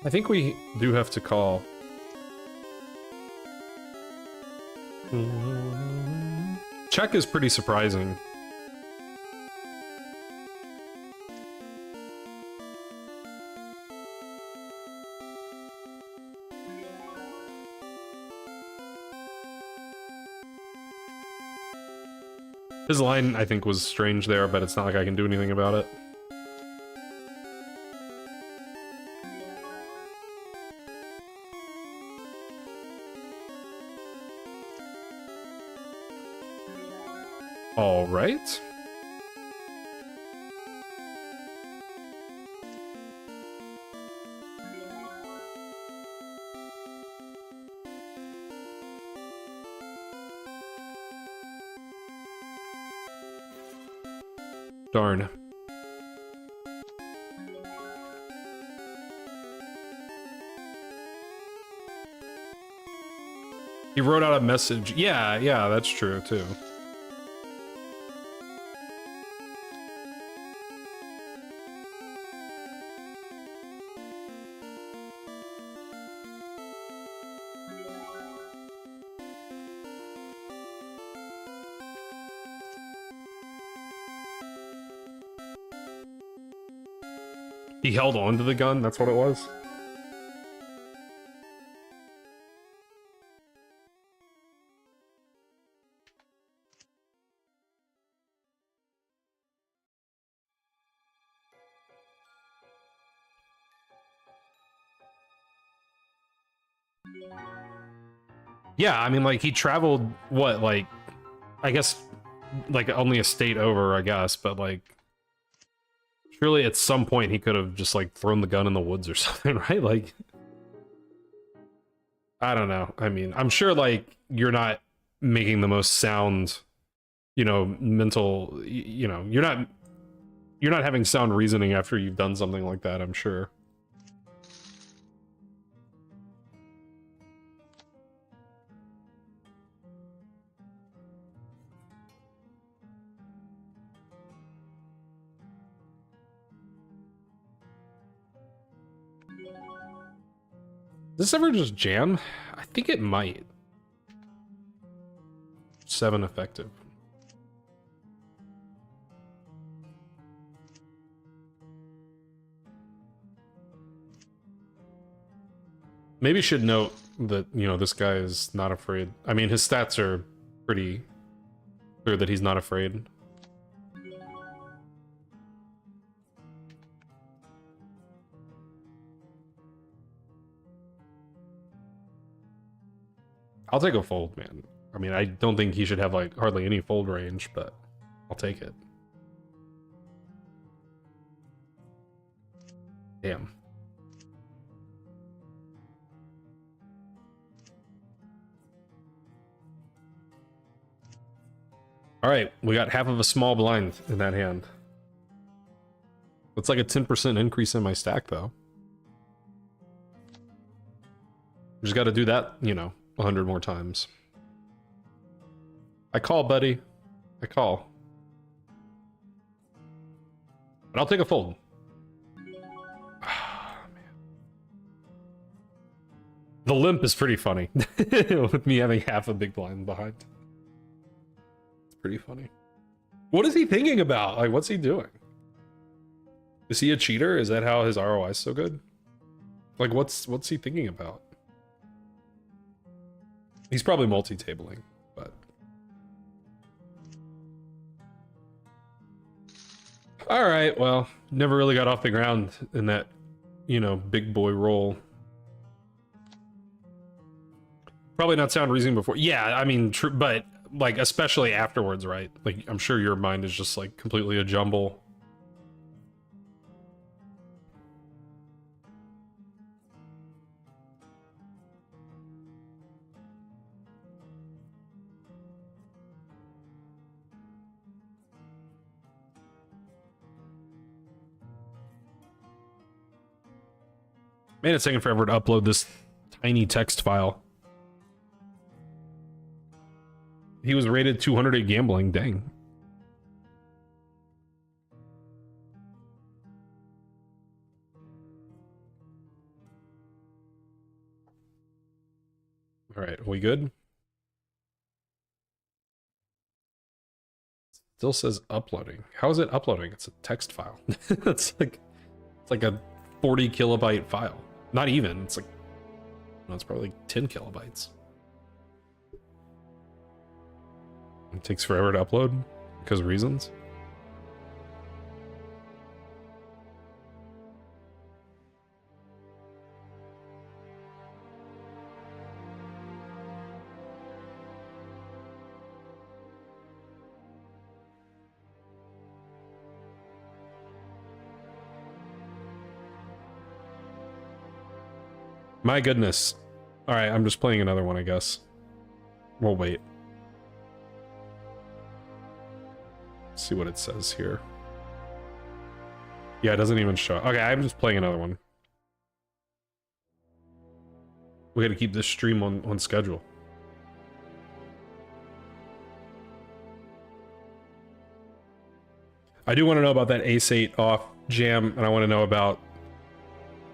I think we do have to call. Check is pretty surprising. His line, I think, was strange there, but it's not like I can do anything about it. All right. Darn. He wrote out a message. Yeah, that's true too. He held on to the gun, that's what it was? Yeah, I mean, like, he traveled, what, like, I guess, like, only a state over, I guess, but, like, surely at some point he could have just, like, thrown the gun in the woods or something, right? Like, I don't know. I mean, I'm sure, like, you're not making the most sound, you know, mental, you know, you're not having sound reasoning after you've done something like that, I'm sure. Does this ever just jam? I think it might. 7 effective. Maybe should note that, you know, this guy is not afraid. I mean, his stats are pretty clear that he's not afraid. I'll take a fold, man. I mean, I don't think he should have, like, hardly any fold range, but I'll take it. Damn. All right, we got half of a small blind in that hand. It's like a 10% increase in my stack, though. Just got to do that, you know, 100 more times. I call, buddy. I call. But I'll take a fold. Oh, man. The limp is pretty funny. With me having half a big blind behind. It's pretty funny. What is he thinking about? Like, what's he doing? Is he a cheater? Is that how his ROI is so good? Like, what's he thinking about? He's probably multi-tabling, but All right, well, never really got off the ground in that, you know, big boy role. Probably not sound reasoning before. Yeah, I mean, true, but like especially afterwards, right? Like I'm sure your mind is just like completely a jumble. Man, it's taking forever to upload this tiny text file. He was rated 200 at gambling. Dang. All right, are we good? Still says uploading. How is it uploading? It's a text file. It's like a 40 kilobyte file. Not even. It's like no, it's probably like 10 kilobytes. It takes forever to upload because of reasons. My goodness. All right, I'm just playing another one, I guess. We'll wait. See what it says here. Yeah, it doesn't even show. Okay, I'm just playing another one. We gotta keep this stream on schedule. I do want to know about that ace-8 off jam, and I want to know about,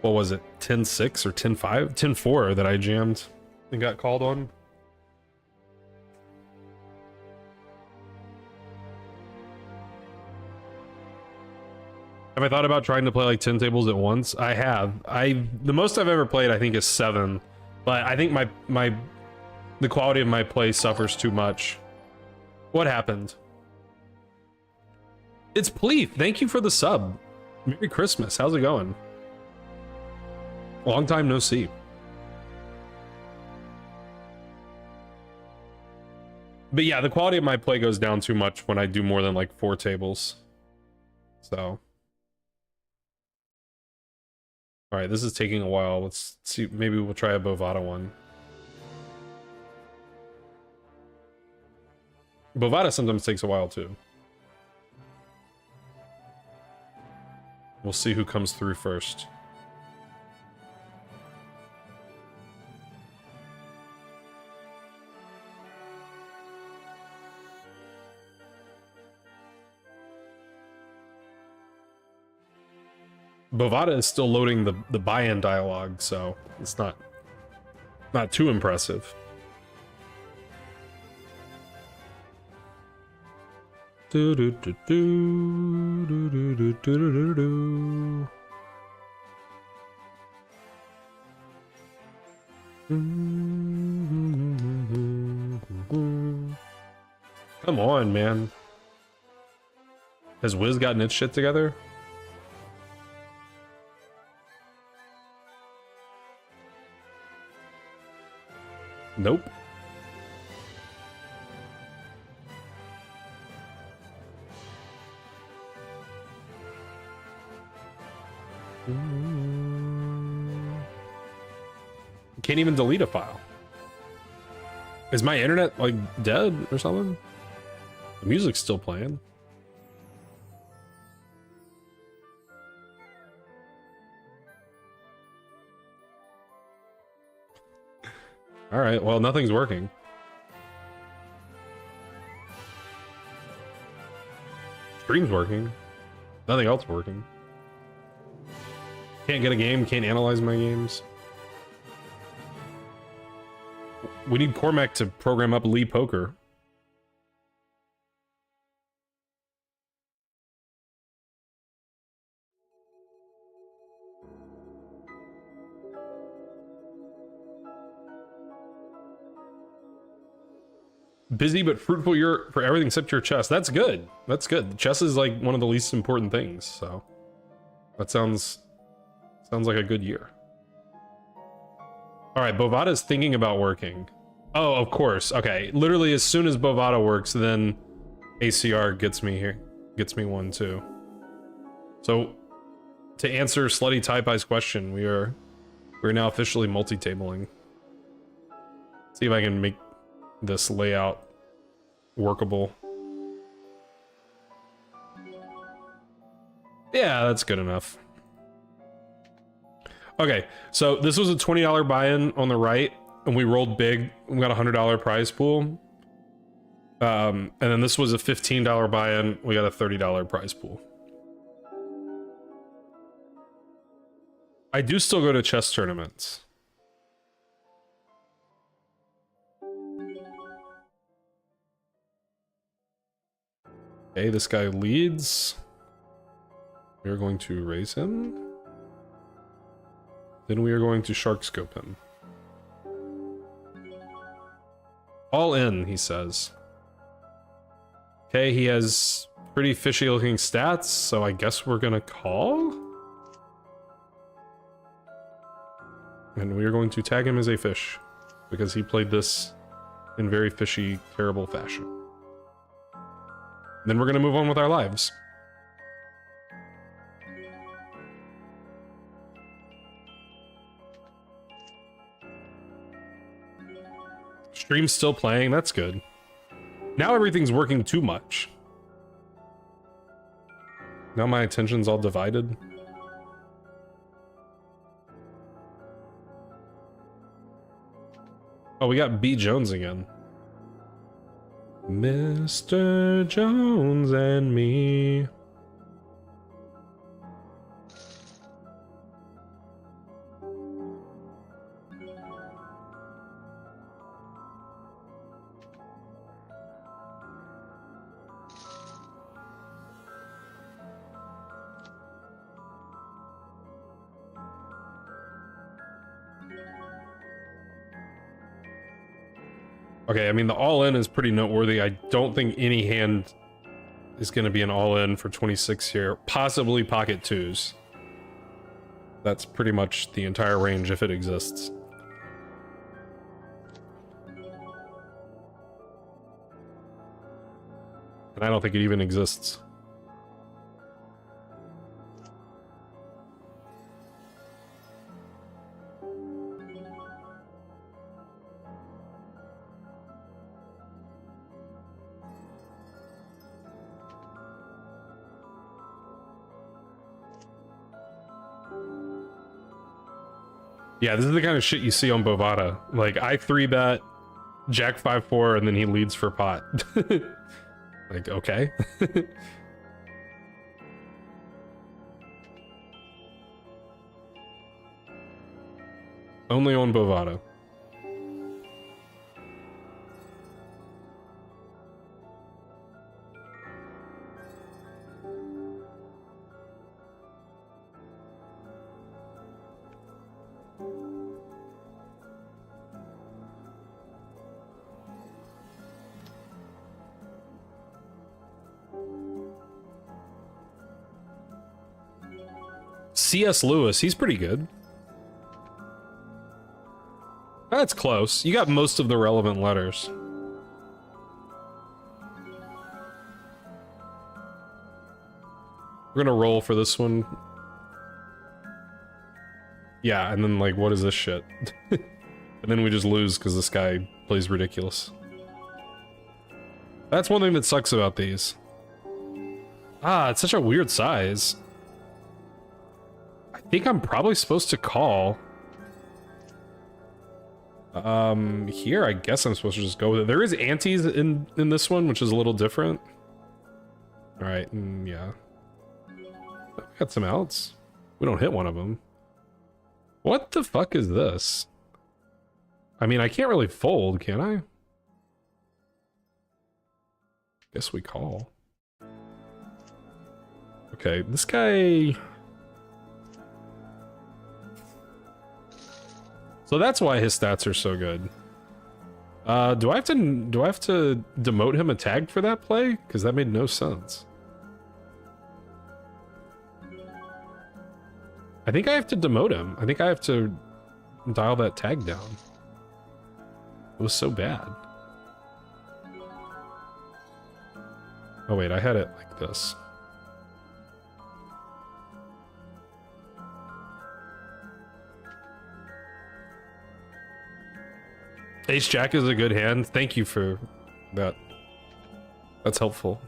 what was it, 10-6 or 10-5? 10-4 that I jammed and got called on. Have I thought about trying to play like 10 tables at once? I have. The most I've ever played I think is 7, but I think the quality of my play suffers too much. What happened? It's Pleeth. Thank you for the sub. Merry Christmas. How's it going? Long time no see. But yeah, the quality of my play goes down too much when I do more than like 4 tables. So. All right, this is taking a while. Let's see. Maybe we'll try a Bovada one. Bovada sometimes takes a while too. We'll see who comes through first. Bovada is still loading the buy-in dialogue, so it's not too impressive. Do do do do do do do do do. Come on, man. Has Wiz gotten its shit together? Nope. Can't even delete a file. Is my internet like dead or something? The music's still playing. All right, well, nothing's working. Stream's working. Nothing else working. Can't get a game, can't analyze my games. We need Cormac to program up Lee Poker. Busy but fruitful year for everything except your chess. That's good. That's good. Chess is like one of the least important things, so that sounds like a good year. All right, Bovada is thinking about working. Oh, of course. Okay, literally as soon as Bovada works, then ACR gets me here, gets me one too. So to answer Slutty Typai's question, we're now officially multi-tabling. See if I can make this layout workable. Yeah, that's good enough. Okay, so this was a $20 buy-in on the right, and we rolled big. We got a $100 prize pool. And then this was a $15 buy-in. We got a $30 prize pool. I do still go to chess tournaments. Okay, this guy leads. We are going to raise him. Then we are going to shark scope him. All in, he says. Okay, he has pretty fishy looking stats, so I guess we're gonna call? And we are going to tag him as a fish, because he played this in very fishy, terrible fashion. Then we're gonna move on with our lives. Stream's still playing, that's good. Now everything's working too much. Now my attention's all divided. Oh, we got B. Jones again. Mr. Jones and me. Okay, I mean, the all-in is pretty noteworthy. I don't think any hand is going to be an all-in for 26 here. Possibly pocket twos. That's pretty much the entire range if it exists. And I don't think it even exists. Yeah, this is the kind of shit you see on Bovada. Like, I 3-bet, Jack 5-4, and then he leads for pot. Like, okay. Only on Bovada. C.S. Lewis, he's pretty good. That's close. You got most of the relevant letters. We're gonna roll for this one. Yeah, and then, like, what is this shit? And then we just lose because this guy plays ridiculous. That's one thing that sucks about these. Ah, it's such a weird size. I think I'm probably supposed to call. Here, I guess I'm supposed to just go with it. There is antes in this one, which is a little different. All right, yeah. We got some outs. We don't hit one of them. What the fuck is this? I mean, I can't really fold, can I? Guess we call. Okay, this guy... So that's why his stats are so good. Do I have to demote him a tag for that play? Because that made no sense. I think I have to demote him. I think I have to dial that tag down. It was so bad. Oh wait, I had it like this. Ace Jack is a good hand. Thank you for that. That's helpful.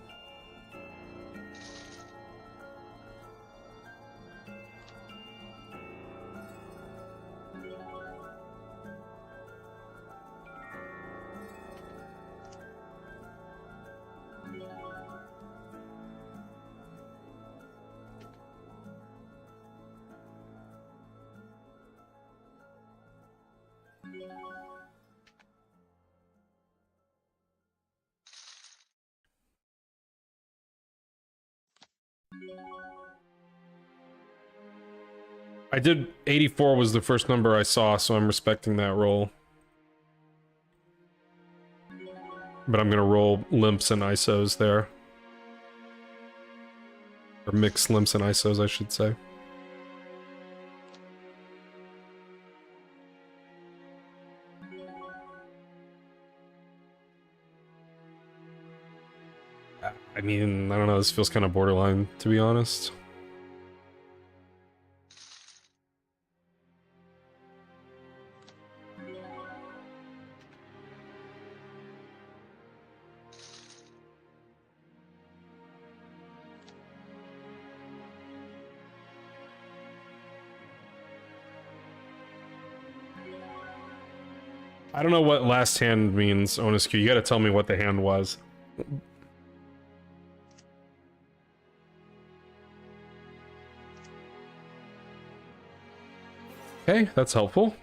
I did 84 was the first number I saw, so I'm respecting that roll. But I'm gonna roll limps and ISOs there. Or mix limps and ISOs, I should say. I mean, I don't know, this feels kind of borderline, to be honest. I don't know what last hand means, Oniscu. You gotta tell me what the hand was. Okay, that's helpful.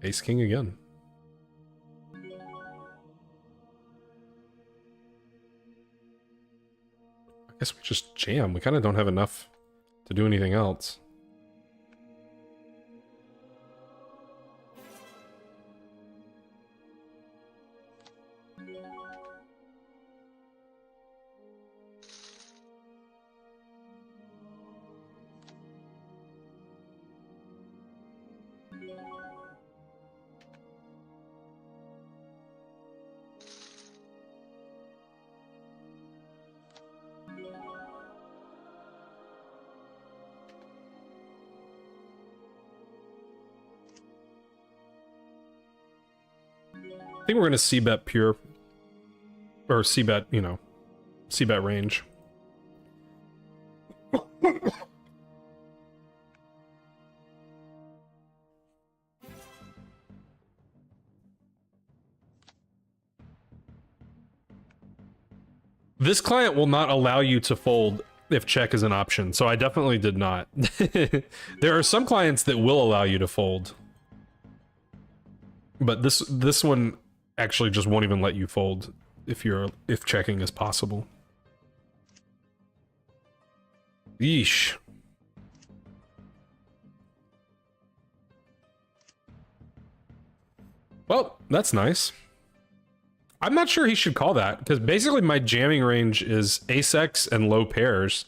Ace King again. I guess we just jam. We kind of don't have enough to do anything else. I think we're gonna c-bet pure, or c-bet, you know, c-bet range. This client will not allow you to fold if check is an option, so I definitely did not. There are some clients that will allow you to fold, but this one actually just won't even let you fold if checking is possible. Yeesh. Well, that's nice. I'm not sure he should call that, because basically my jamming range is ace-x and low pairs.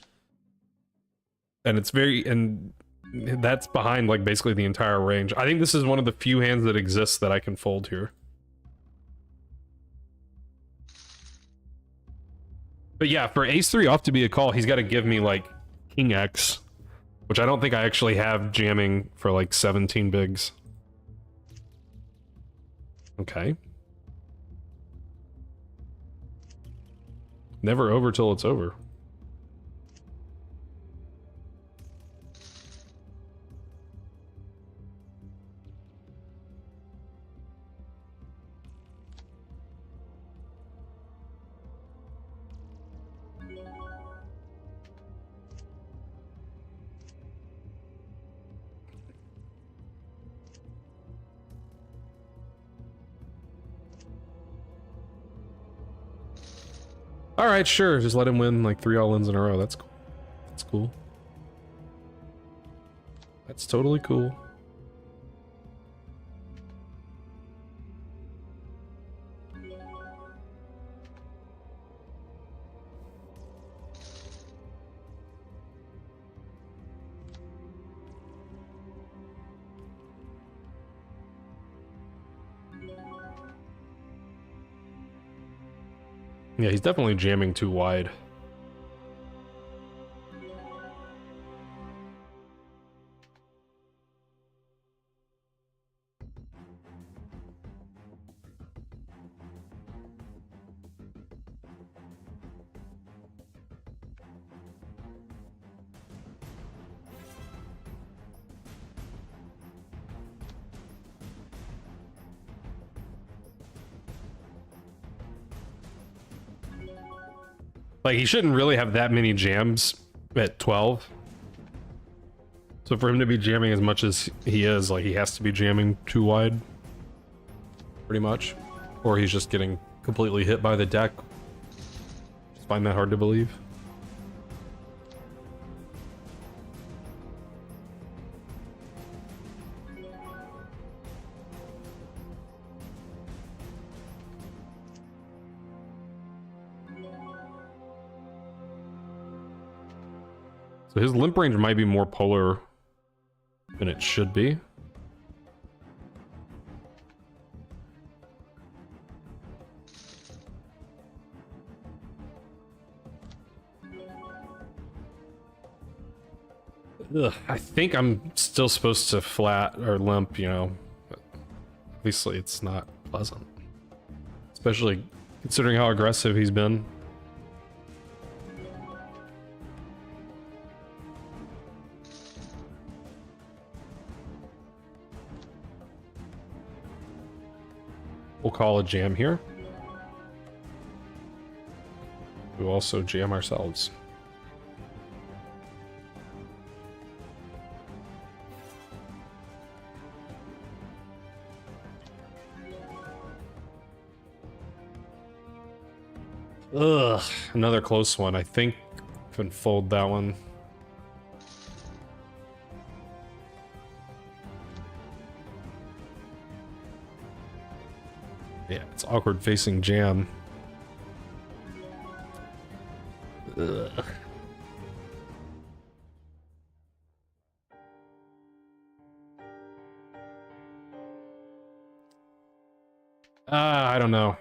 And it's and that's behind, like, basically the entire range. I think this is one of the few hands that exists that I can fold here. But yeah, for ace-3 off to be a call, he's got to give me, like, king-x, which I don't think I actually have jamming for, like, 17 bigs. Okay. Never over till it's over. All right, sure. Just let him win like 3 all-ins in a row. That's cool. That's cool. That's totally cool. Yeah, he's definitely jamming too wide. Like, he shouldn't really have that many jams at 12. So for him to be jamming as much as he is, like, he has to be jamming too wide. Pretty much. Or he's just getting completely hit by the deck. Just find that hard to believe. So his limp range might be more polar than it should be. Ugh, I think I'm still supposed to flat or limp, you know, but obviously it's not pleasant. Especially considering how aggressive he's been. We'll call a jam here. We'll also jam ourselves. Ugh, another close one. I think I can fold that one. Yeah, it's awkward facing jam. Ugh. I don't know.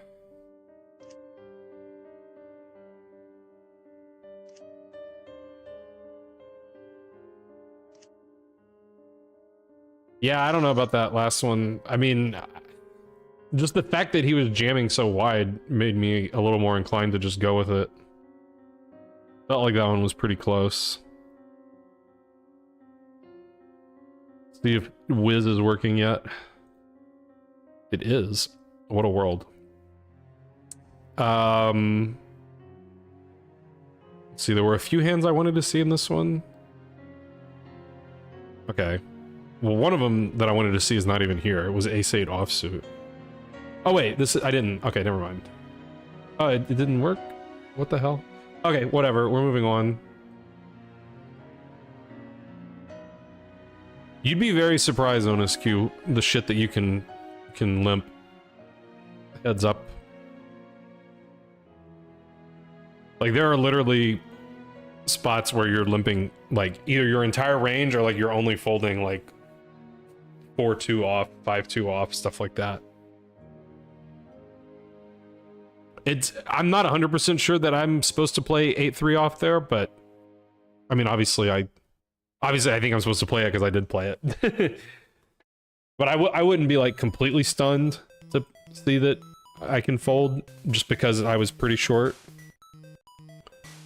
Yeah, I don't know about that last one. I mean, just the fact that he was jamming so wide made me a little more inclined to just go with it. Felt like that one was pretty close. See if Wiz is working yet. It is. What a world. Let's see, there were a few hands I wanted to see in this one. Okay. Well, one of them that I wanted to see is not even here. It was Ace-8 offsuit. Oh wait, this I didn't. Okay, never mind. Oh, it didn't work? What the hell? Okay, whatever. We're moving on. You'd be very surprised, OnusQ, the shit that you can limp. Heads up. Like, there are literally spots where you're limping, like, either your entire range or, like, you're only folding, like, 4-2 off, 5-2 off, stuff like that. I'm not 100% sure that I'm supposed to play 8-3 off there, but I mean, obviously I think I'm supposed to play it because I did play it. But I wouldn't be like completely stunned to see that I can fold just because I was pretty short.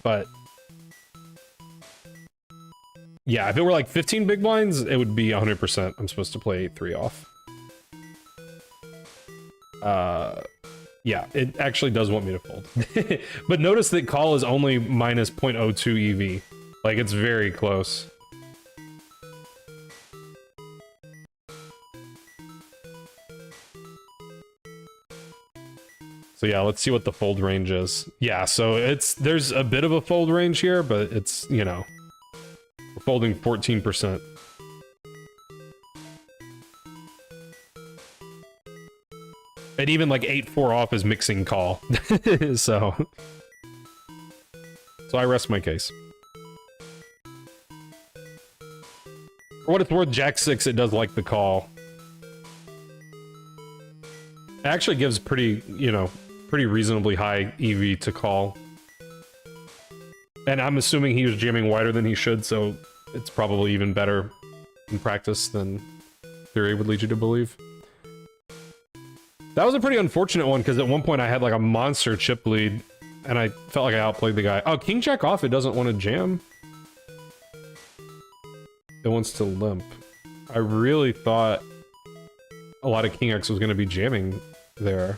But yeah, if it were like 15 big blinds, it would be 100% I'm supposed to play 8-3 off. Yeah, it actually does want me to fold. But notice that call is only minus 0.02 EV. Like, it's very close. So yeah, let's see what the fold range is. Yeah, so there's a bit of a fold range here, but it's, you know, we're folding 14%. And even like 8-4 off is mixing call. So I rest my case. For what it's worth, Jack 6, it does like the call. It actually gives pretty, you know, pretty reasonably high EV to call. And I'm assuming he was jamming wider than he should, so it's probably even better in practice than theory would lead you to believe. That was a pretty unfortunate one, because at one point I had like a monster chip lead, and I felt like I outplayed the guy. Oh, King Jack off, it doesn't want to jam. It wants to limp. I really thought a lot of King X was going to be jamming there.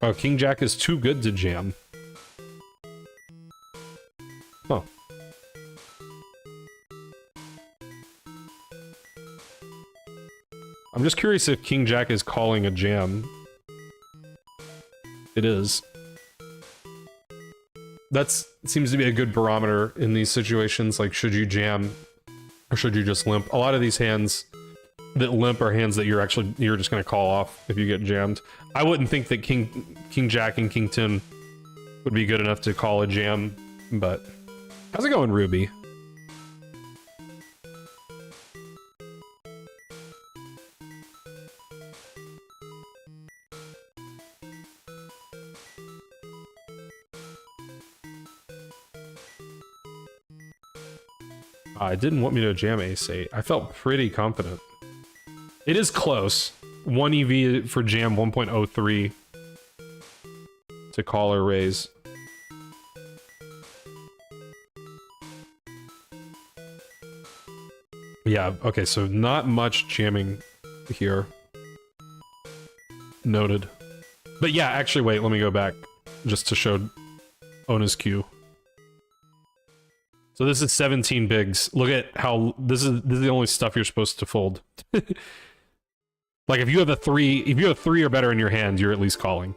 Oh, King Jack is too good to jam. Huh. I'm just curious if King Jack is calling a jam. It is. That seems to be a good barometer in these situations, like should you jam or should you just limp? A lot of these hands that limp are hands that you're just gonna call off if you get jammed. I wouldn't think that King Jack and King 10 would be good enough to call a jam, but how's it going, Ruby? It didn't want me to jam ace-8. I felt pretty confident. It is close. 1 EV for jam, 1.03 to call or raise. Yeah, okay, so not much jamming here. Noted. But yeah, actually, wait, let me go back just to show Ona's cue. So this is 17 bigs. Look at how this is the only stuff you're supposed to fold. Like if you have a 3 or better in your hand, you're at least calling.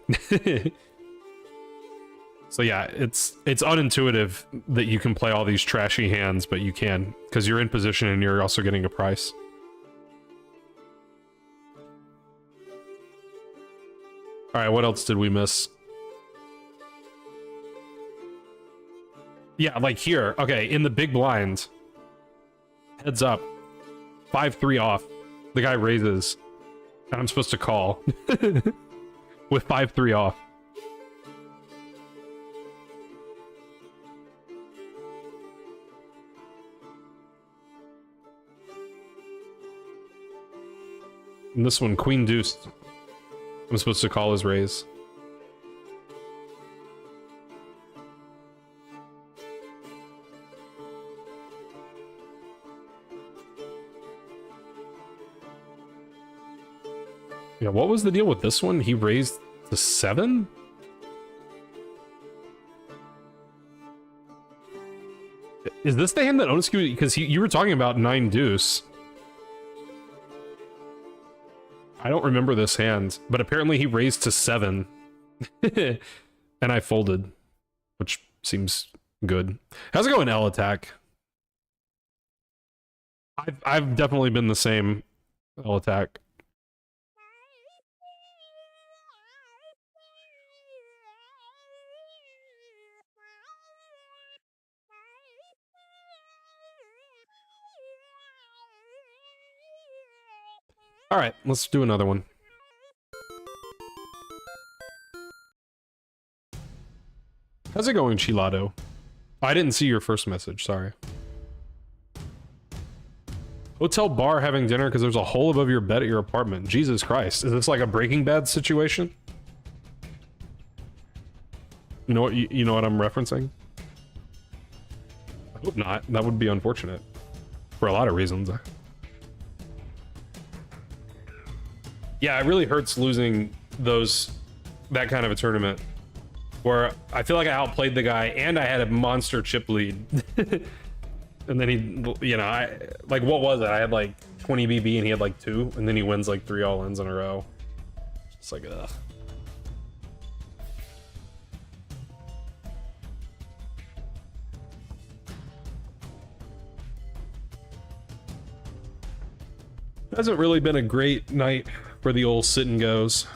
So yeah, it's unintuitive that you can play all these trashy hands, but you can because you're in position and you're also getting a price. All right, what else did we miss? Yeah, like here. Okay, in the big blind. Heads up. 5-3 off. The guy raises. And I'm supposed to call. With 5-3 off. And this one, Queen Deuce. I'm supposed to call his raise. Yeah, what was the deal with this one? He raised to 7? Is this the hand that Oniscu... Because you were talking about 9 deuce. I don't remember this hand, but apparently he raised to 7. And I folded, which seems good. How's it going, L attack? I've definitely been the same, L attack. All right, let's do another one. How's it going, Chilado? I didn't see your first message, sorry. Hotel bar having dinner because there's a hole above your bed at your apartment. Jesus Christ, is this like a Breaking Bad situation? You know what I'm referencing? I hope not. That would be unfortunate. For a lot of reasons. Yeah, it really hurts losing that kind of a tournament where I feel like I outplayed the guy and I had a monster chip lead. And then he, you know, like, what was it? I had like 20 BB and he had like 2, and then he wins like 3 all-ins in a row. It's like, ugh. Hasn't really been a great night for the old sit and goes.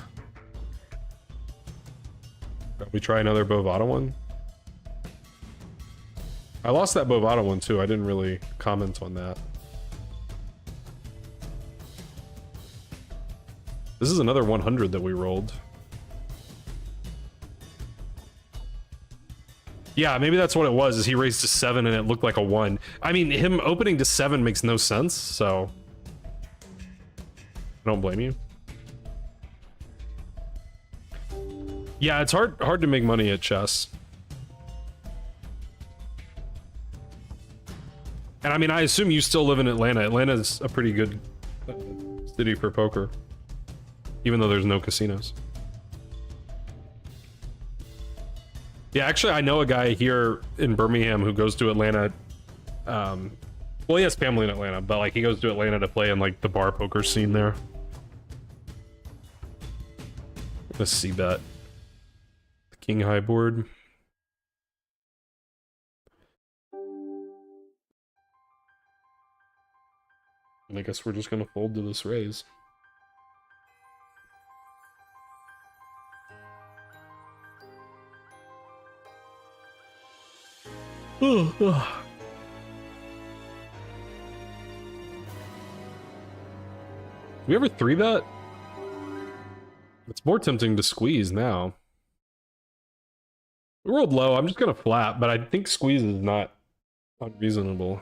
Shall we try another Bovada one? I lost that Bovada one too. I didn't really comment on that. This is another 100 that we rolled. Yeah, maybe that's what it was, is he raised to 7 and it looked like a 1. I mean, him opening to 7 makes no sense, so... I don't blame you. Yeah, it's hard to make money at chess. And I mean, I assume you still live in Atlanta. Atlanta's a pretty good city for poker. Even though there's no casinos. Yeah, actually, I know a guy here in Birmingham who goes to Atlanta. Well, he has family in Atlanta, but like he goes to Atlanta to play in like the bar poker scene there. Let's see bet. The king high board. And I guess we're just gonna fold to this raise. We ever 3-bet? It's more tempting to squeeze now. We rolled low. I'm just gonna flat, but I think squeeze is not unreasonable.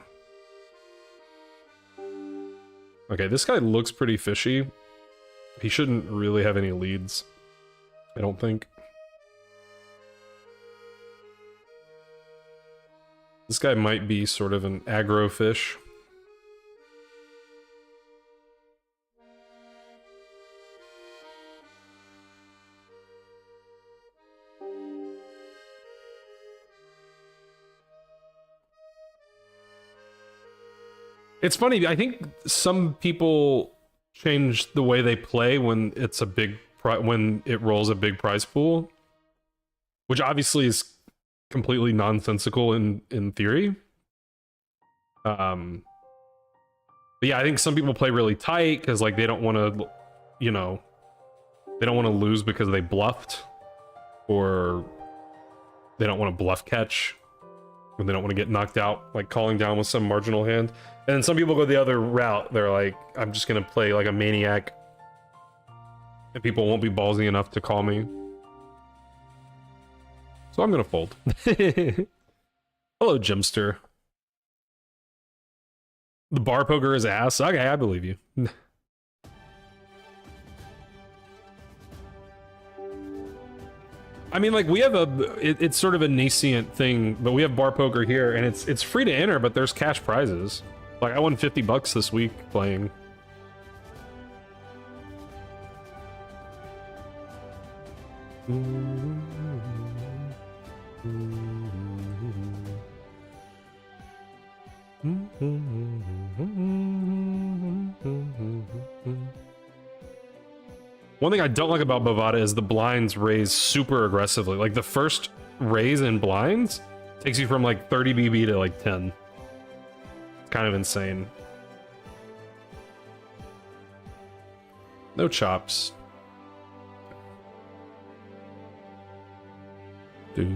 Okay, this guy looks pretty fishy. He shouldn't really have any leads, I don't think. This guy might be sort of an aggro fish. It's funny, I think some people change the way they play when it's a big when it rolls a big prize pool, which obviously is completely nonsensical in theory. But yeah, I think some people play really tight because like they don't want to, you know, they don't want to lose because they bluffed, or they don't want to bluff catch when they don't want to get knocked out, like calling down with some marginal hand. And then some people go the other route. They're like, I'm just gonna play like a maniac, and people won't be ballsy enough to call me. So I'm gonna fold. Hello, Jimster. The bar poker is ass. Okay, I believe you. I mean, like, we have it's sort of a nascent thing, but we have bar poker here, and it's free to enter, but there's cash prizes. Like, I won 50 bucks this week playing. One thing I don't like about Bovada is the blinds raise super aggressively. Like, the first raise in blinds takes you from like 30 BB to like 10. It's kind of insane. No chops. Dude.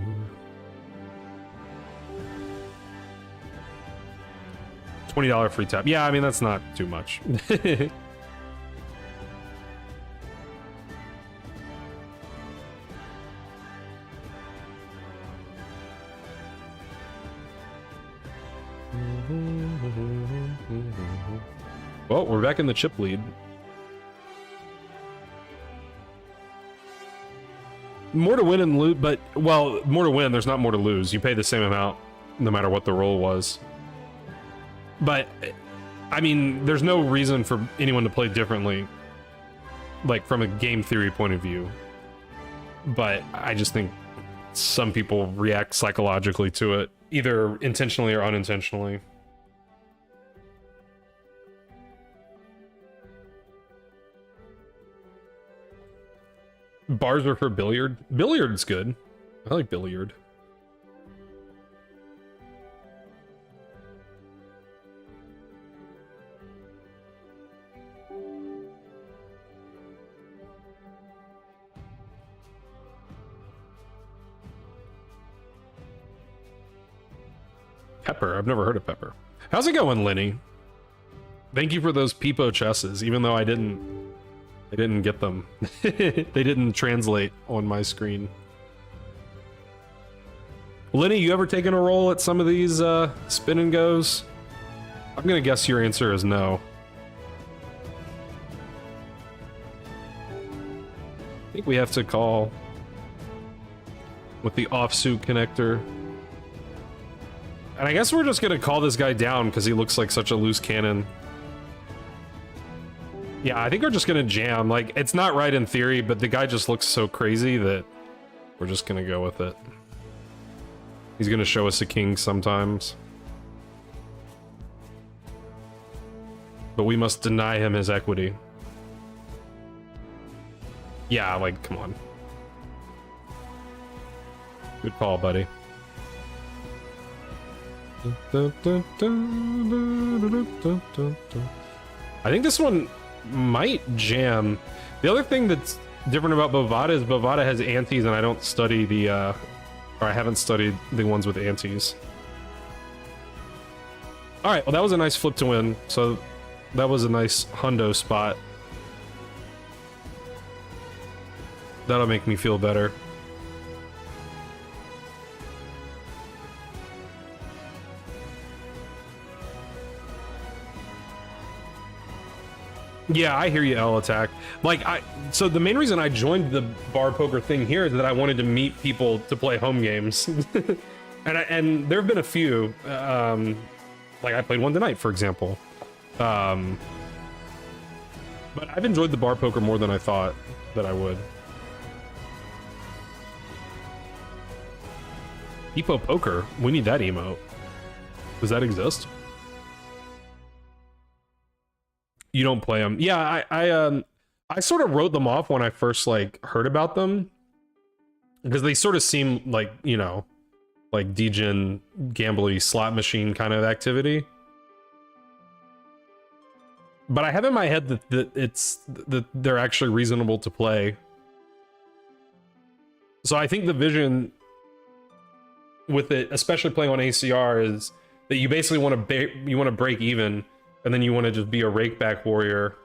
$20 free tap. Yeah, I mean, that's not too much. Well, we're back in the chip lead. More to win and lose, but, well, more to win, there's not more to lose. You pay the same amount no matter what the roll was. But, I mean, there's no reason for anyone to play differently, like, from a game theory point of view. But I just think some people react psychologically to it, either intentionally or unintentionally. Bars are for billiard. Billiard's good. I like billiard. Pepper. I've never heard of Pepper. How's it going, Lenny? Thank you for those Peepo chesses, even though I didn't get them. They didn't translate on my screen. Lenny, you ever taken a roll at some of these spin and goes? I'm gonna guess your answer is no. I think we have to call with the offsuit connector. And I guess we're just gonna call this guy down because he looks like such a loose cannon. Yeah, I think we're just gonna jam. Like, it's not right in theory, but the guy just looks so crazy that we're just gonna go with it. He's gonna show us a king sometimes. But we must deny him his equity. Yeah, like, come on. Good call, buddy. I think this one might jam. The other thing that's different about Bovada is Bovada has antes, and I don't study the, or I haven't studied the ones with antes. All right, well, that was a nice flip to win. So that was a nice hundo spot. That'll make me feel better. Yeah, I hear you, L Attack. Like, so the main reason I joined the bar poker thing here is that I wanted to meet people to play home games. and there have been a few, like I played one tonight, for example. But I've enjoyed the bar poker more than I thought that I would. Epo Poker, we need that emote. Does that exist? You don't play them. Yeah, I sort of wrote them off when I first like heard about them because they sort of seem like, you know, like degen gambly slot machine kind of activity. But I have in my head that they're actually reasonable to play. So I think the vision with it, especially playing on ACR, is that you basically want to break even. And then you want to just be a rakeback warrior,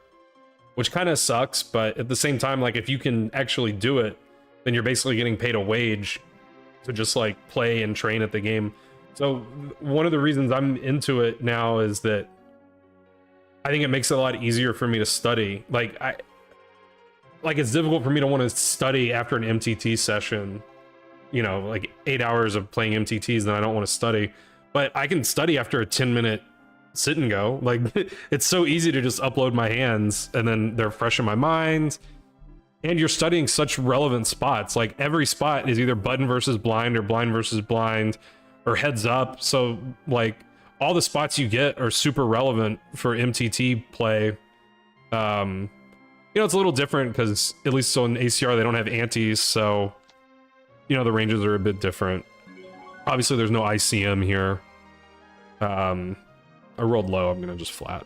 which kind of sucks, but at the same time, like, if you can actually do it, then you're basically getting paid a wage to just, like, play and train at the game. So one of the reasons I'm into it now is that I think it makes it a lot easier for me to study. Like, it's difficult for me to want to study after an MTT session, you know, like 8 hours of playing MTTs, then I don't want to study. But I can study after a 10-minute sit and go. Like, it's so easy to just upload my hands and then they're fresh in my mind, and you're studying such relevant spots. Like, every spot is either button versus blind or blind versus blind or heads up. So like, all the spots you get are super relevant for MTT play. You know, it's a little different because at least on ACR they don't have antes, so you know, the ranges are a bit different. Obviously there's no ICM here. I rolled low, I'm gonna just flat.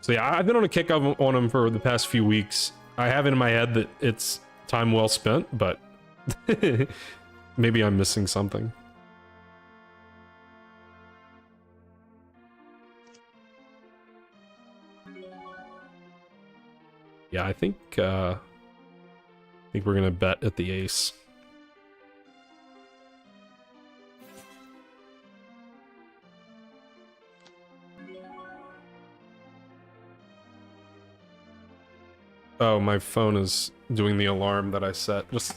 So yeah, I've been on a kick on him for the past few weeks. I have it in my head that it's time well spent, but maybe I'm missing something. Yeah, I think we're gonna bet at the ace. Oh, my phone is doing the alarm that I set. Just...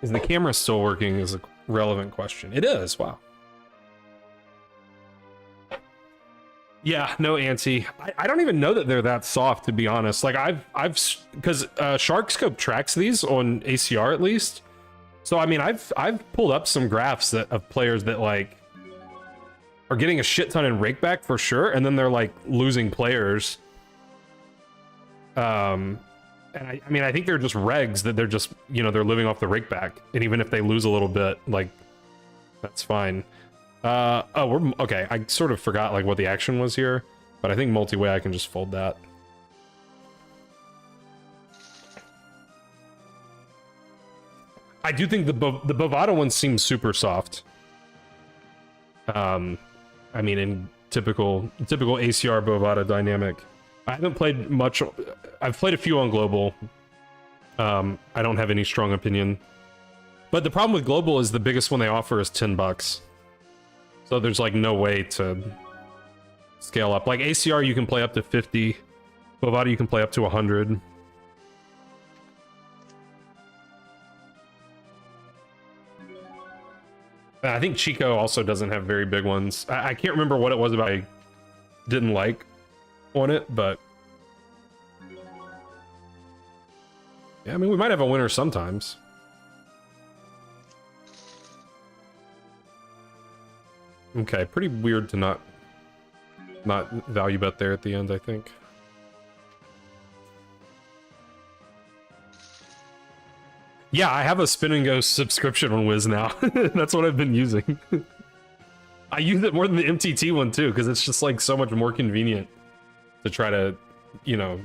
Is the camera still working is a relevant question. It is, wow. Yeah, no ante. I don't even know that they're that soft, to be honest. Like, because Sharkscope tracks these on ACR at least. So I mean, I've pulled up some graphs of players that like are getting a shit ton in rakeback for sure, and then they're like losing players. And I mean, I think they're just regs that they're just, you know, they're living off the rakeback, and even if they lose a little bit, like, that's fine. Oh, we're okay. I sort of forgot like what the action was here, but I think multi-way I can just fold that. I do think the Bovada one seems super soft. I mean, in typical ACR Bovada dynamic. I haven't played much. I've played a few on Global. I don't have any strong opinion. But the problem with Global is the biggest one they offer is $10. So there's like no way to scale up. Like ACR you can play up to 50. Bovada you can play up to 100. I think Chico also doesn't have very big ones. I can't remember what it was about I didn't like on it, but yeah, I mean, we might have a winner sometimes. Okay, pretty weird to not value bet there at the end, I think. Yeah, I have a Spin and Go subscription on Wiz now. That's what I've been using. I use it more than the MTT one too, because it's just like so much more convenient to try to, you know,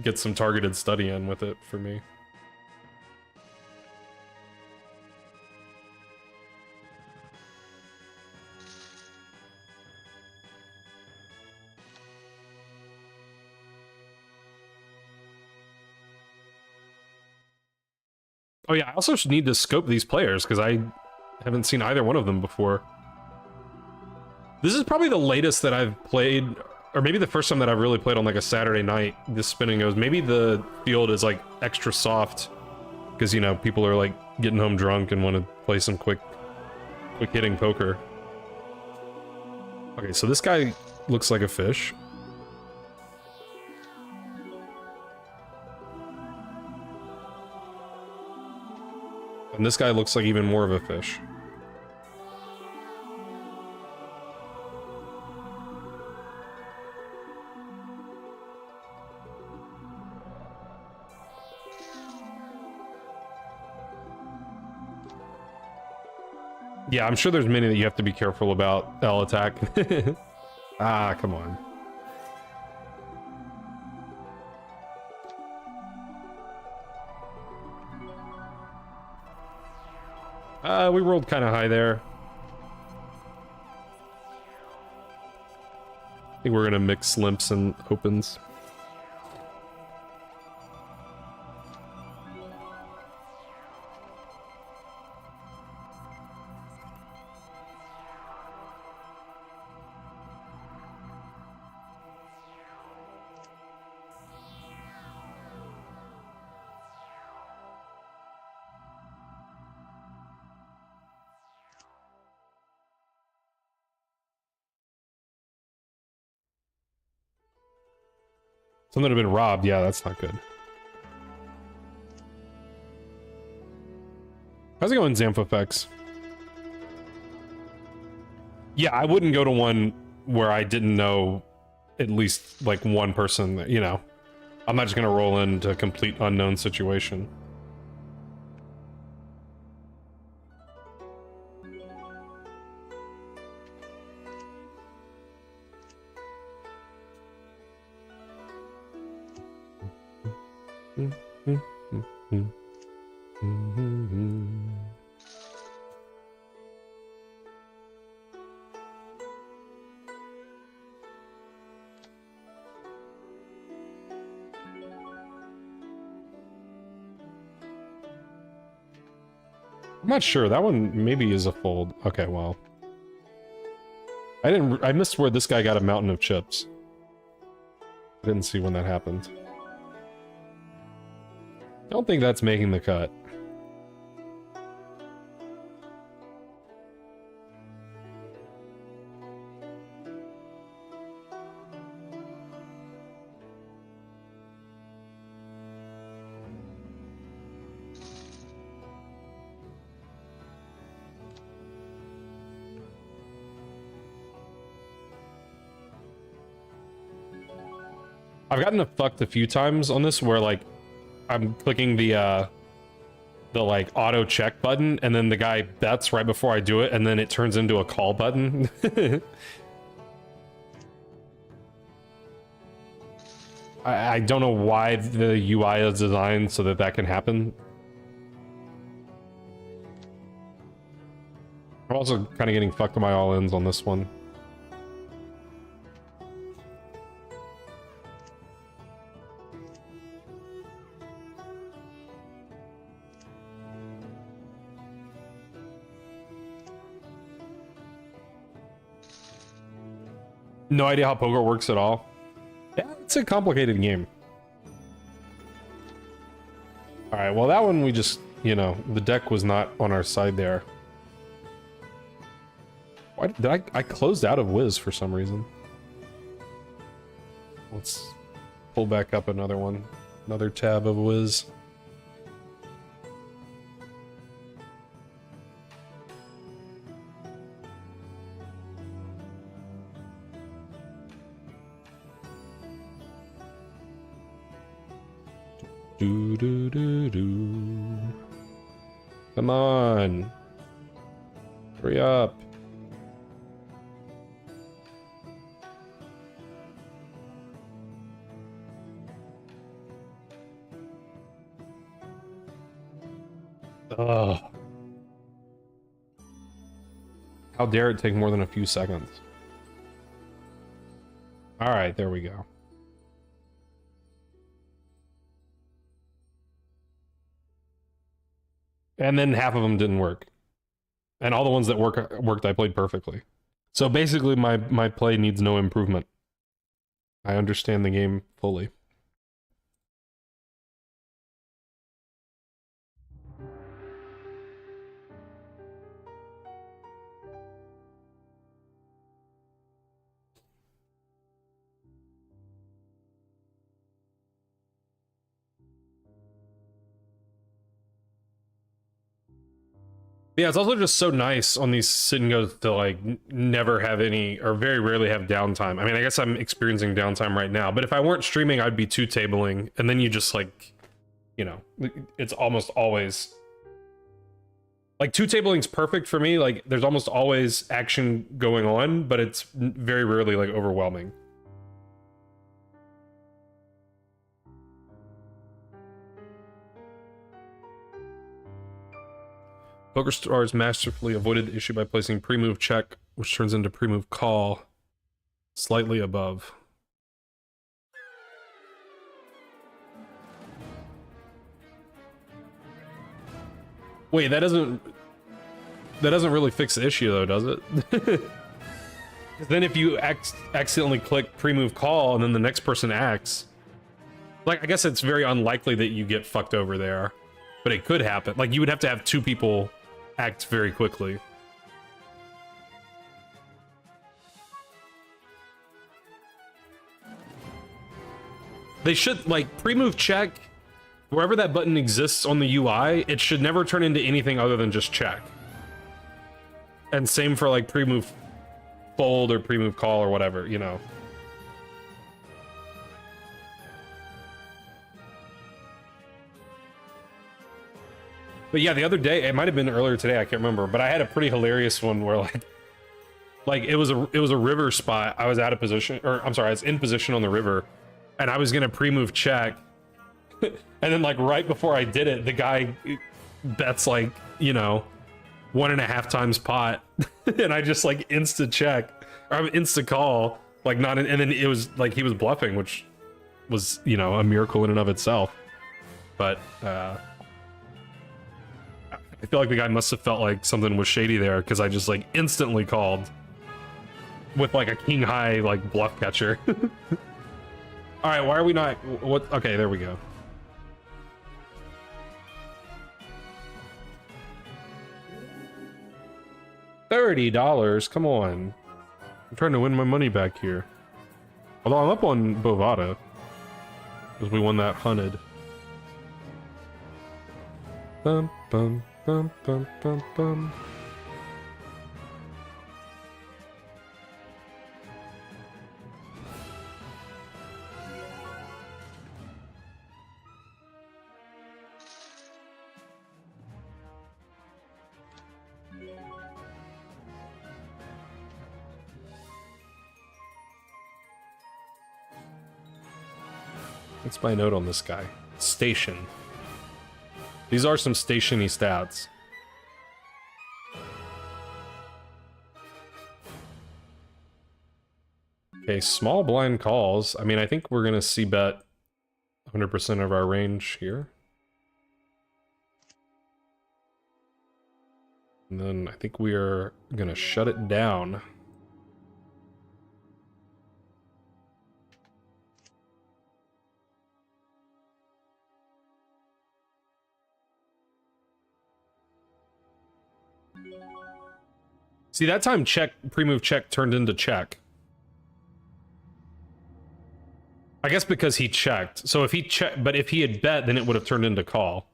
get some targeted study in with it for me. Oh yeah, I also should need to scope these players because I haven't seen either one of them before. This is probably the latest that I've played, or maybe the first time that I've really played on like a Saturday night, this spinning goes. Maybe the field is like extra soft because, you know, people are like getting home drunk and want to play some quick hitting poker. Okay, so this guy looks like a fish. And this guy looks like even more of a fish. Yeah, I'm sure there's many that you have to be careful about L attack. Ah, come on. We rolled kind of high there. I think we're gonna mix limps and opens. Something have been robbed. Yeah, that's not good. How's it going, Zamfofex? Yeah, I wouldn't go to one where I didn't know at least like one person that, you know. I'm not just gonna roll into a complete unknown situation. I'm not sure. That one maybe is a fold. Okay, well. I missed where this guy got a mountain of chips. I didn't see when that happened. Don't think that's making the cut. I've gotten fucked a few times on this where like I'm clicking the like auto check button and then the guy bets right before I do it and then it turns into a call button. I don't know why the UI is designed so that that can happen. I'm also kind of getting fucked on my all-ins on this one. No idea how poker works at all. Yeah, it's a complicated game. All right, well, that one we just, you know, the deck was not on our side there. Why did I closed out of Wiz for some reason. Let's pull back up another one. Another tab of Wiz. Do do do do. Come on. Hurry up. Ugh. How dare it take more than a few seconds? All right, there we go. And then half of them didn't work. And all the ones that worked, I played perfectly. So basically, my play needs no improvement. I understand the game fully. Yeah, it's also just so nice on these sit and goes to like never have any or very rarely have downtime. I mean, I guess I'm experiencing downtime right now, but if I weren't streaming, I'd be two tabling, and then you just like, you know, it's almost always like two tabling's perfect for me. Like there's almost always action going on, but it's very rarely like overwhelming. PokerStars masterfully avoided the issue by placing pre-move check, which turns into pre-move call, slightly above. Wait, that doesn't really fix the issue though, does it? Then if you accidentally click pre-move call and then the next person acts, like I guess it's very unlikely that you get fucked over there, but it could happen. Like you would have to have two people act very quickly. They should, like, pre-move check, wherever that button exists on the UI, it should never turn into anything other than just check. And same for, like, pre-move fold or pre-move call or whatever, you know. But yeah, the other day, it might have been earlier today, I can't remember, but I had a pretty hilarious one where like it was a river spot. I was out of position, or I'm sorry, I was in position on the river, and I was gonna pre-move check, and then like right before I did it, the guy bets like, you know, 1.5 times pot, and I just like insta check, or insta call, like not, and then it was like he was bluffing, which was, you know, a miracle in and of itself, but I feel like the guy must have felt like something was shady there, because I just like instantly called with like a king high like bluff catcher. All right, why are we not? What? Okay, there we go. $30. Come on, I'm trying to win my money back here. Although I'm up on Bovada because we won that hunted. Bum bum. Bum, bum, bum, bum. What's my note on this guy? Station. These are some stationy stats. Okay, small blind calls. I mean, I think we're gonna see bet 100% of our range here. And then I think we are gonna shut it down. See, that time check, pre-move check turned into check. I guess because he checked. So if he checked, but if he had bet, then it would have turned into call.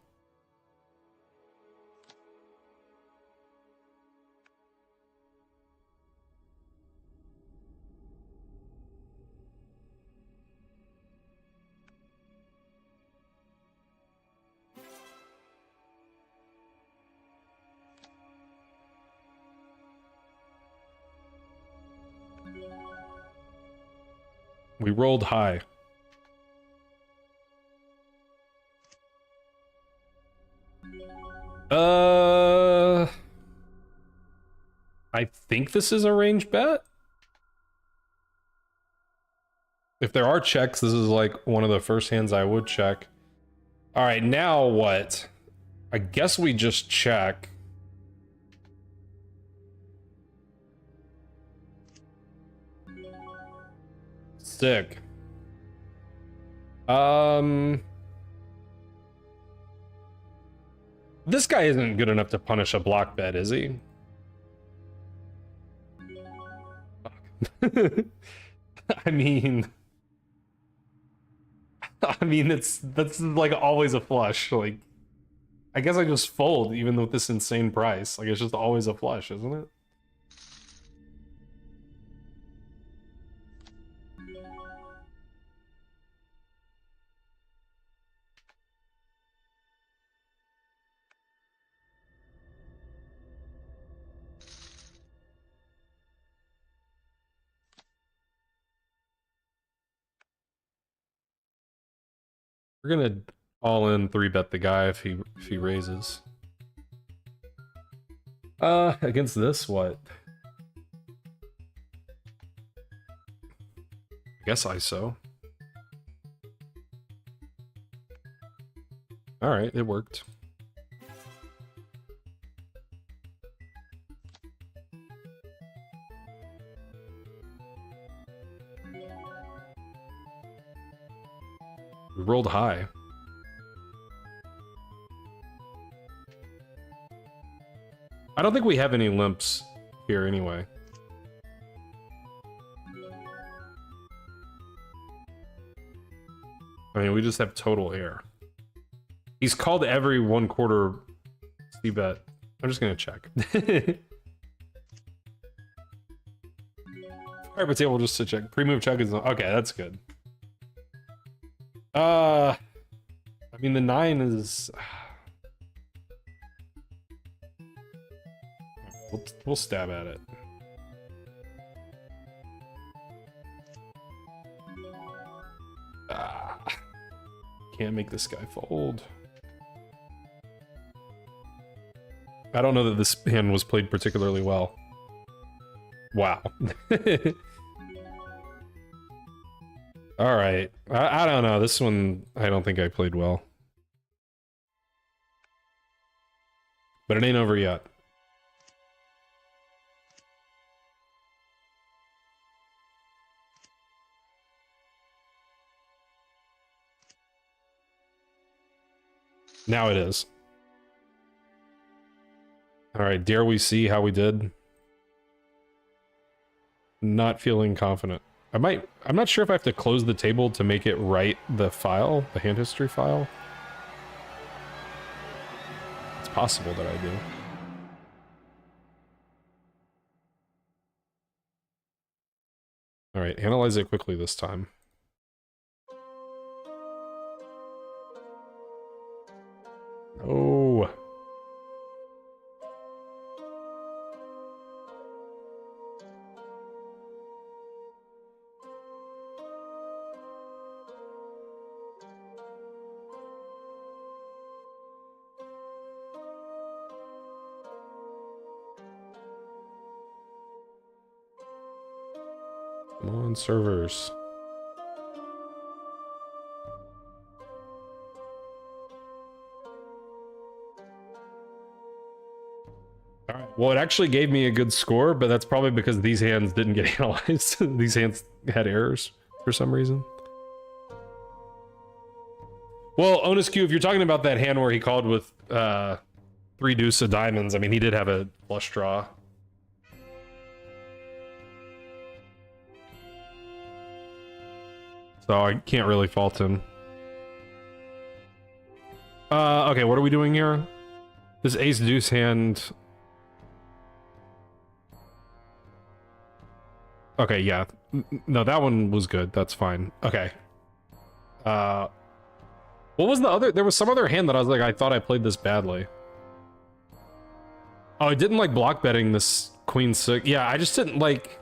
We rolled high. I think this is a range bet. If there are checks, this is like one of the first hands I would check. All right, now what? I guess we just check. Sick. This guy isn't good enough to punish a block bet, is he? I mean, that's like always a flush. Like, I guess I just fold even with this insane price. Like, it's just always a flush, isn't it? We're gonna all in 3-bet the guy if he raises. Against this, what? I guess ISO. Alright, it worked. We rolled high. I don't think we have any limps here anyway. I mean, we just have total air. He's called every 1/4 c-bet. I'm just gonna check. Alright, but table just to check. Pre-move check is okay, that's good. I mean the 9 is we'll stab at it. Can't make this guy fold. I don't know that this hand was played particularly well. Wow. All right. I don't know. This one, I don't think I played well. But it ain't over yet. Now it is. All right, dare we see how we did? Not feeling confident. I'm not sure if I have to close the table to make it write the file, the hand history file. It's possible that I do. All right, analyze it quickly this time. Oh. Come on, servers. All right. Well, it actually gave me a good score, but that's probably because these hands didn't get analyzed. These hands had errors for some reason. Well, Onus Q, if you're talking about that hand where he called with 3 deuce of diamonds, I mean, he did have a flush draw. So I can't really fault him. Okay, what are we doing here? This ace deuce hand. Okay, yeah. No, that one was good. That's fine. Okay. What was the other? There was some other hand that I was like, I thought I played this badly. Oh, I didn't like block betting this queen six. Yeah, I just didn't like.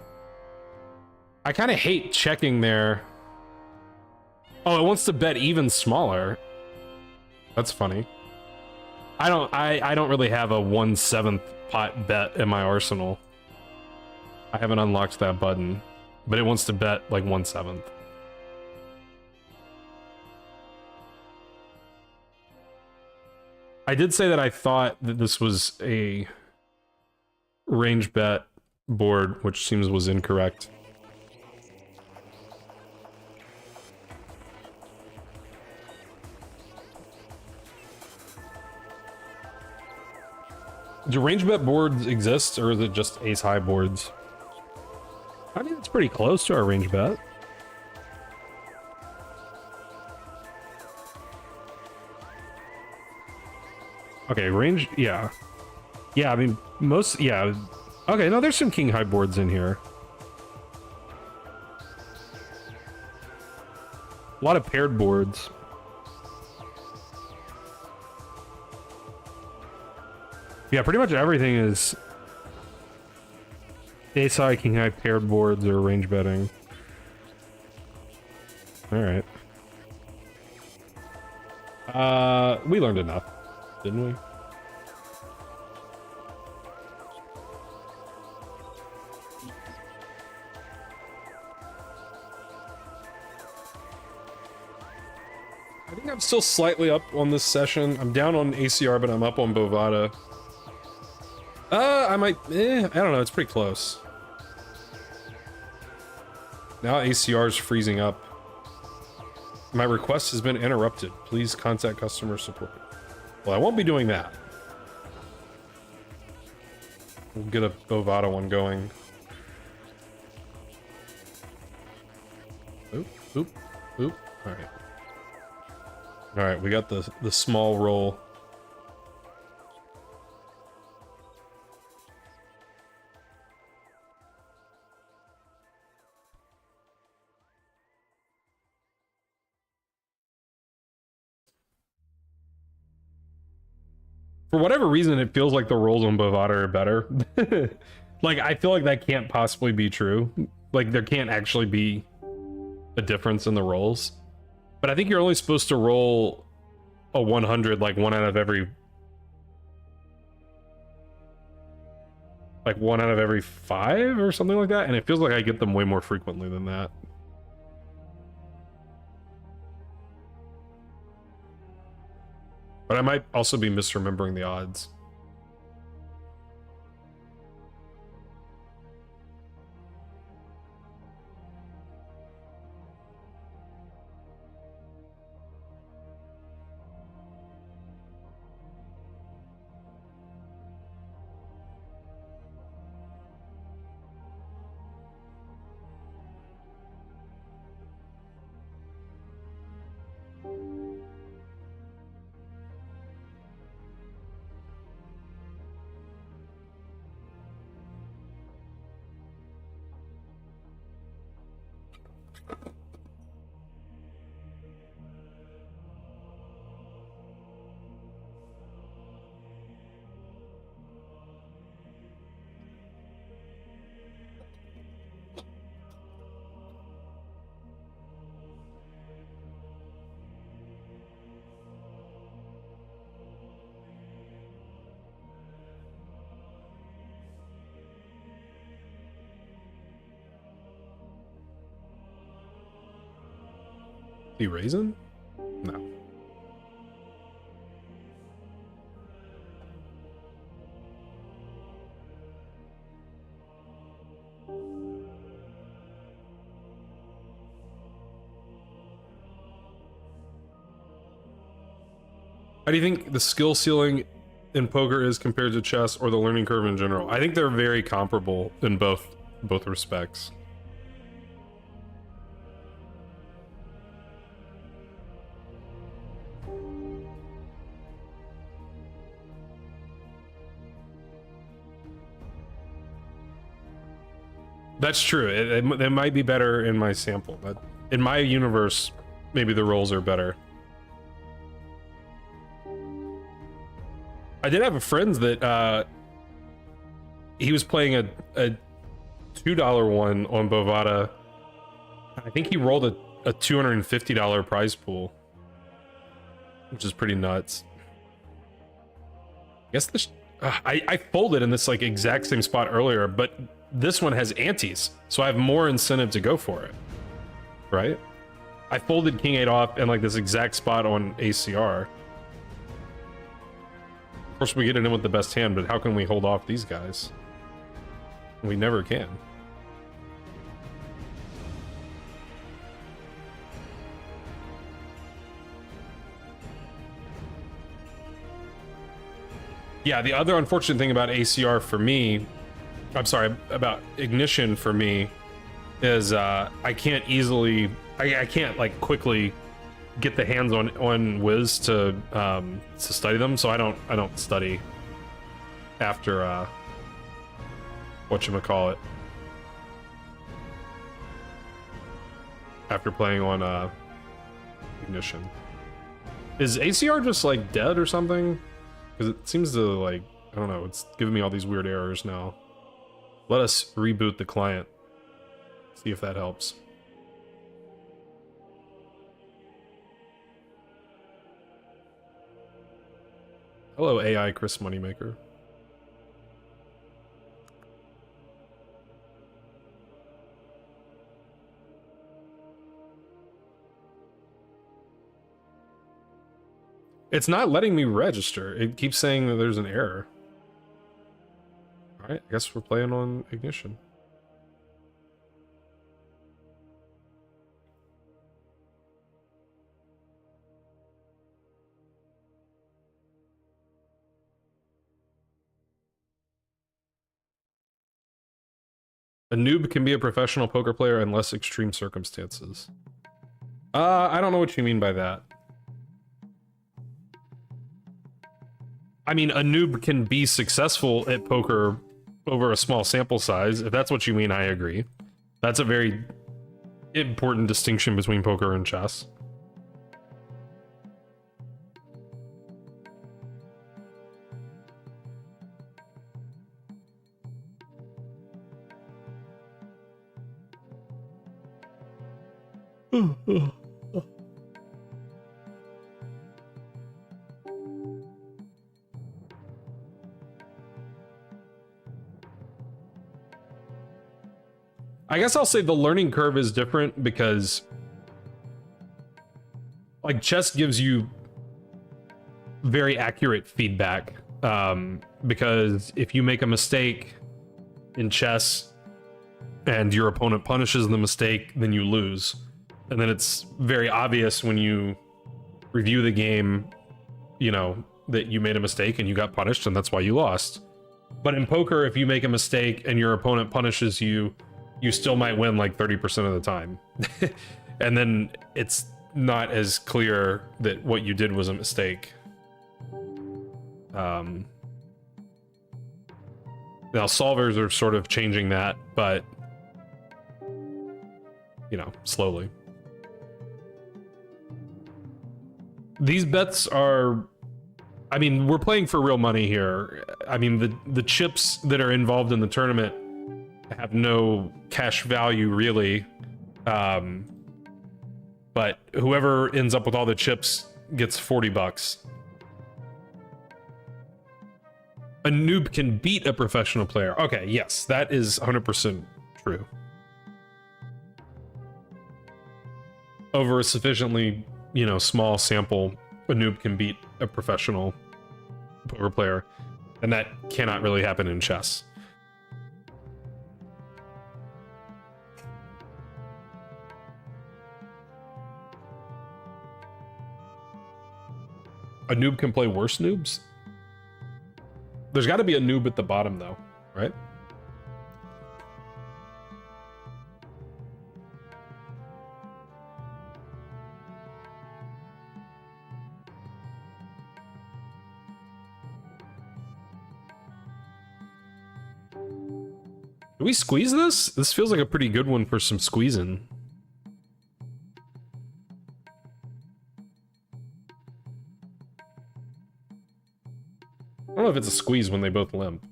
I kind of hate checking there. Oh, it wants to bet even smaller. That's funny. I don't really have a 1/7 pot bet in my arsenal. I haven't unlocked that button, but it wants to bet like 1/7. I did say that I thought that this was a range bet board, which seems was incorrect. Do range bet boards exist, or is it just ace high boards? I mean, it's pretty close to our range bet. Okay, range, yeah. Yeah, I mean, most, yeah. Okay, no, there's some king high boards in here. A lot of paired boards. Yeah, pretty much everything is ace high, king high paired boards or range betting. All right. We learned enough, didn't we? I think I'm still slightly up on this session. I'm down on ACR, but I'm up on Bovada. I might, I don't know, it's pretty close. Now ACR is freezing up. My request has been interrupted. Please contact customer support. Well, I won't be doing that. We'll get a Bovada one going. Oop, oop, oop. All right. All right, we got the small roll. For whatever reason, it feels like the rolls on Bovada are better. Like, I feel like that can't possibly be true. Like, there can't actually be a difference in the rolls. But I think you're only supposed to roll a 100, like, one out of every 5 or something like that. And it feels like I get them way more frequently than that. But I might also be misremembering the odds. He raising? No. How do you think the skill ceiling in poker is compared to chess or the learning curve in general? I think they're very comparable in both respects. That's true. It might be better in my sample, but in my universe, maybe the rolls are better. I did have a friend that he was playing a $2 one on Bovada. I think he rolled a $250 prize pool, which is pretty nuts. I guess this I folded in this like exact same spot earlier, but this one has antes, so I have more incentive to go for it, right? I folded king 8 off in like this exact spot on ACR. Of course, we get it in with the best hand, but how can we hold off these guys? We never can. Yeah, the other unfortunate thing about ACR for me, I'm sorry, about Ignition for me, is I can't easily, I can't like quickly get the hands on Wiz to study them, so I don't study after whatchamacallit, after playing on Ignition. Is ACR just like dead or something? Because it seems to like, I don't know, it's giving me all these weird errors now. Let us reboot the client. See if that helps. Hello, AI Chris Moneymaker. It's not letting me register. It keeps saying that there's an error. Alright, I guess we're playing on Ignition. A noob can be a professional poker player in less extreme circumstances. I don't know what you mean by that. I mean, a noob can be successful at poker over a small sample size. If that's what you mean, I agree. That's a very important distinction between poker and chess. I guess I'll say the learning curve is different because like chess gives you very accurate feedback, because if you make a mistake in chess and your opponent punishes the mistake, then you lose. And then it's very obvious when you review the game, you know, that you made a mistake and you got punished and that's why you lost. But in poker, if you make a mistake and your opponent punishes you, you still might win like 30% of the time. And then it's not as clear that what you did was a mistake. Now solvers are sort of changing that, but you know, slowly. These bets are, I mean, we're playing for real money here. I mean, the chips that are involved in the tournament have no cash value really, but whoever ends up with all the chips gets $40. A noob can beat a professional player. Okay, yes, that is 100% true. over a sufficiently, you know, small sample, a noob can beat a professional poker player, and that cannot really happen in chess. A noob can play worse noobs? There's got to be a noob at the bottom, though, right? Do we squeeze this? This feels like a pretty good one for some squeezing. I don't know if it's a squeeze when they both limp.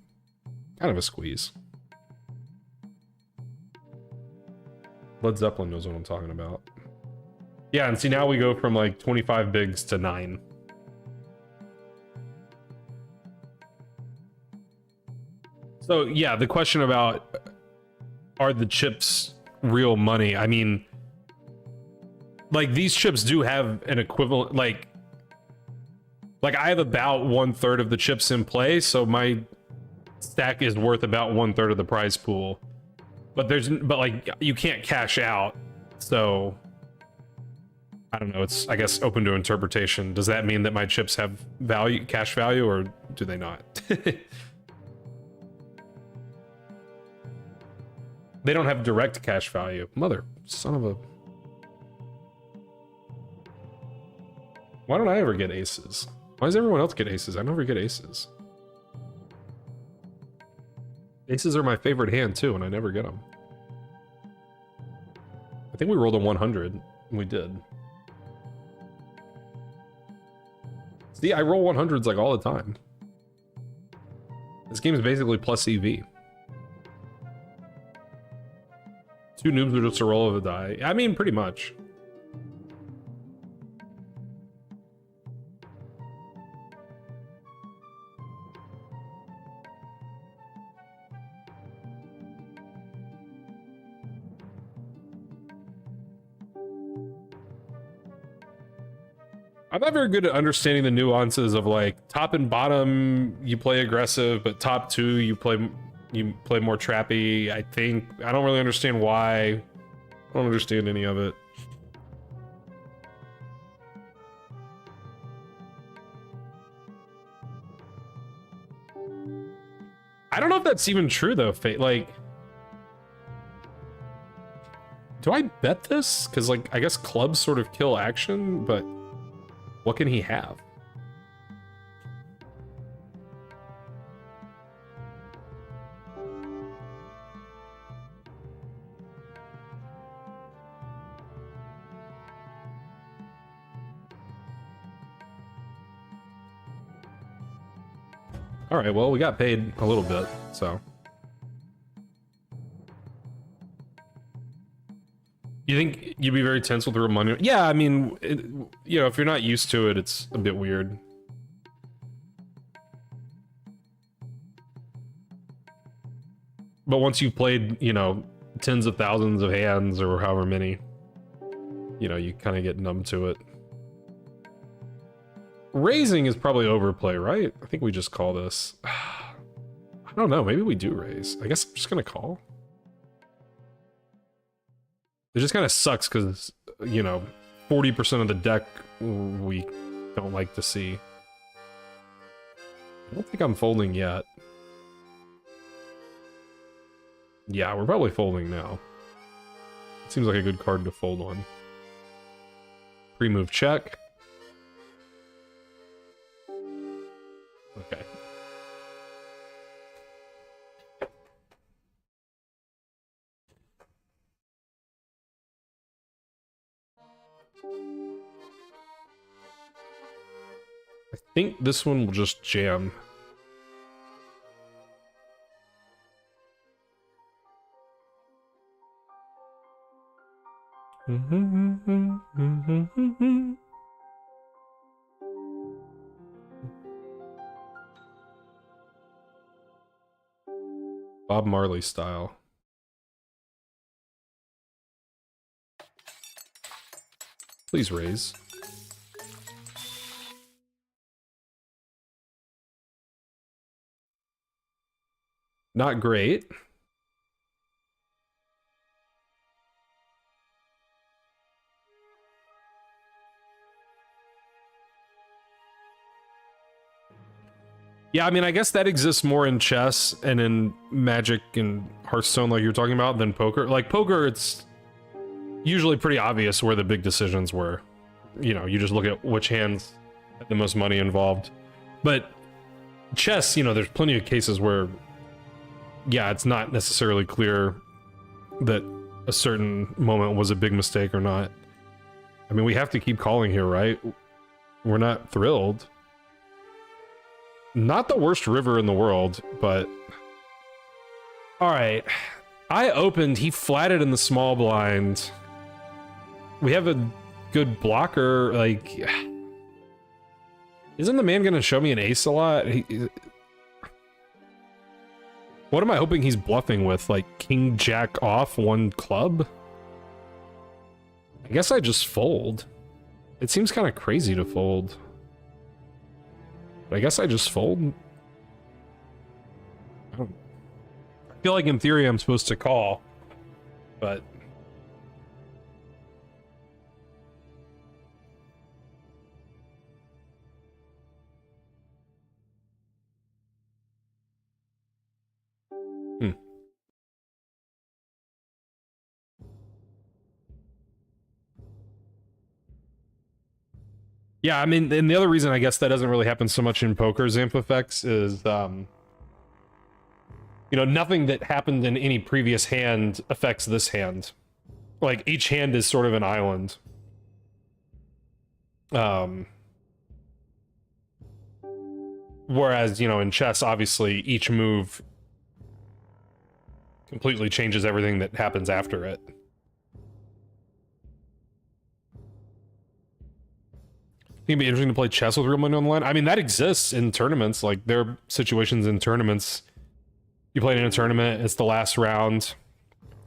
Kind of a squeeze. Led Zeppelin knows what I'm talking about. Yeah, and see, now we go from like 25 bigs to 9. So yeah, the question about are the chips real money? I mean, like these chips do have an equivalent, like I have about 1/3 of the chips in play, so my stack is worth about 1/3 of the prize pool. But like you can't cash out, so I don't know. It's, I guess, open to interpretation. Does that mean that my chips have value, cash value, or do they not? They don't have direct cash value. Mother, son of a... Why don't I ever get aces? Why does everyone else get aces? I never get aces. Aces are my favorite hand, too, and I never get them. I think we rolled a 100. We did. See, I roll 100s like all the time. This game is basically plus EV. 2 noobs are just a roll of a die. I mean, pretty much. I'm not very good at understanding the nuances of like top and bottom you play aggressive, but top 2 you play more trappy. I think I don't really understand why. I don't understand any of it. I don't know if that's even true though, Fate. Like, do I bet this? Because like I guess clubs sort of kill action, but what can he have? All right, well, we got paid a little bit, so. You think you'd be very tense with real money? Yeah, I mean, you know, if you're not used to it, it's a bit weird. But once you've played, you know, tens of thousands of hands or however many, you know, you kind of get numb to it. Raising is probably overplay, right? I think we just call this. I don't know, maybe we do raise. I guess I'm just gonna call. It just kind of sucks because, you know, 40% of the deck we don't like to see. I don't think I'm folding yet. Yeah, we're probably folding now. Seems like a good card to fold on. Pre-move check. Okay. I think this one will just jam. Bob Marley style. Please raise. Not great. Yeah, I mean, I guess that exists more in chess and in Magic and Hearthstone, like you're talking about, than poker. Like poker, it's usually pretty obvious where the big decisions were. You know, you just look at which hands had the most money involved. But chess, you know, there's plenty of cases where, yeah, it's not necessarily clear that a certain moment was a big mistake or not. I mean, we have to keep calling here, right? We're not thrilled. Not the worst river in the world, but... Alright. I opened, he flatted in the small blind. We have a good blocker, like... Isn't the man gonna show me an ace a lot? What am I hoping he's bluffing with? Like, king jack off one club? I guess I just fold. It seems kind of crazy to fold. But I guess I just fold. I feel like in theory I'm supposed to call, but... Yeah, I mean, and the other reason I guess that doesn't really happen so much in poker's amp effects is, you know, nothing that happened in any previous hand affects this hand. Like, each hand is sort of an island. Whereas, you know, in chess, obviously, each move completely changes everything that happens after it. It'd be interesting to play chess with real money on the line. I mean, that exists in tournaments. Like, there are situations in tournaments. You play in a tournament, it's the last round.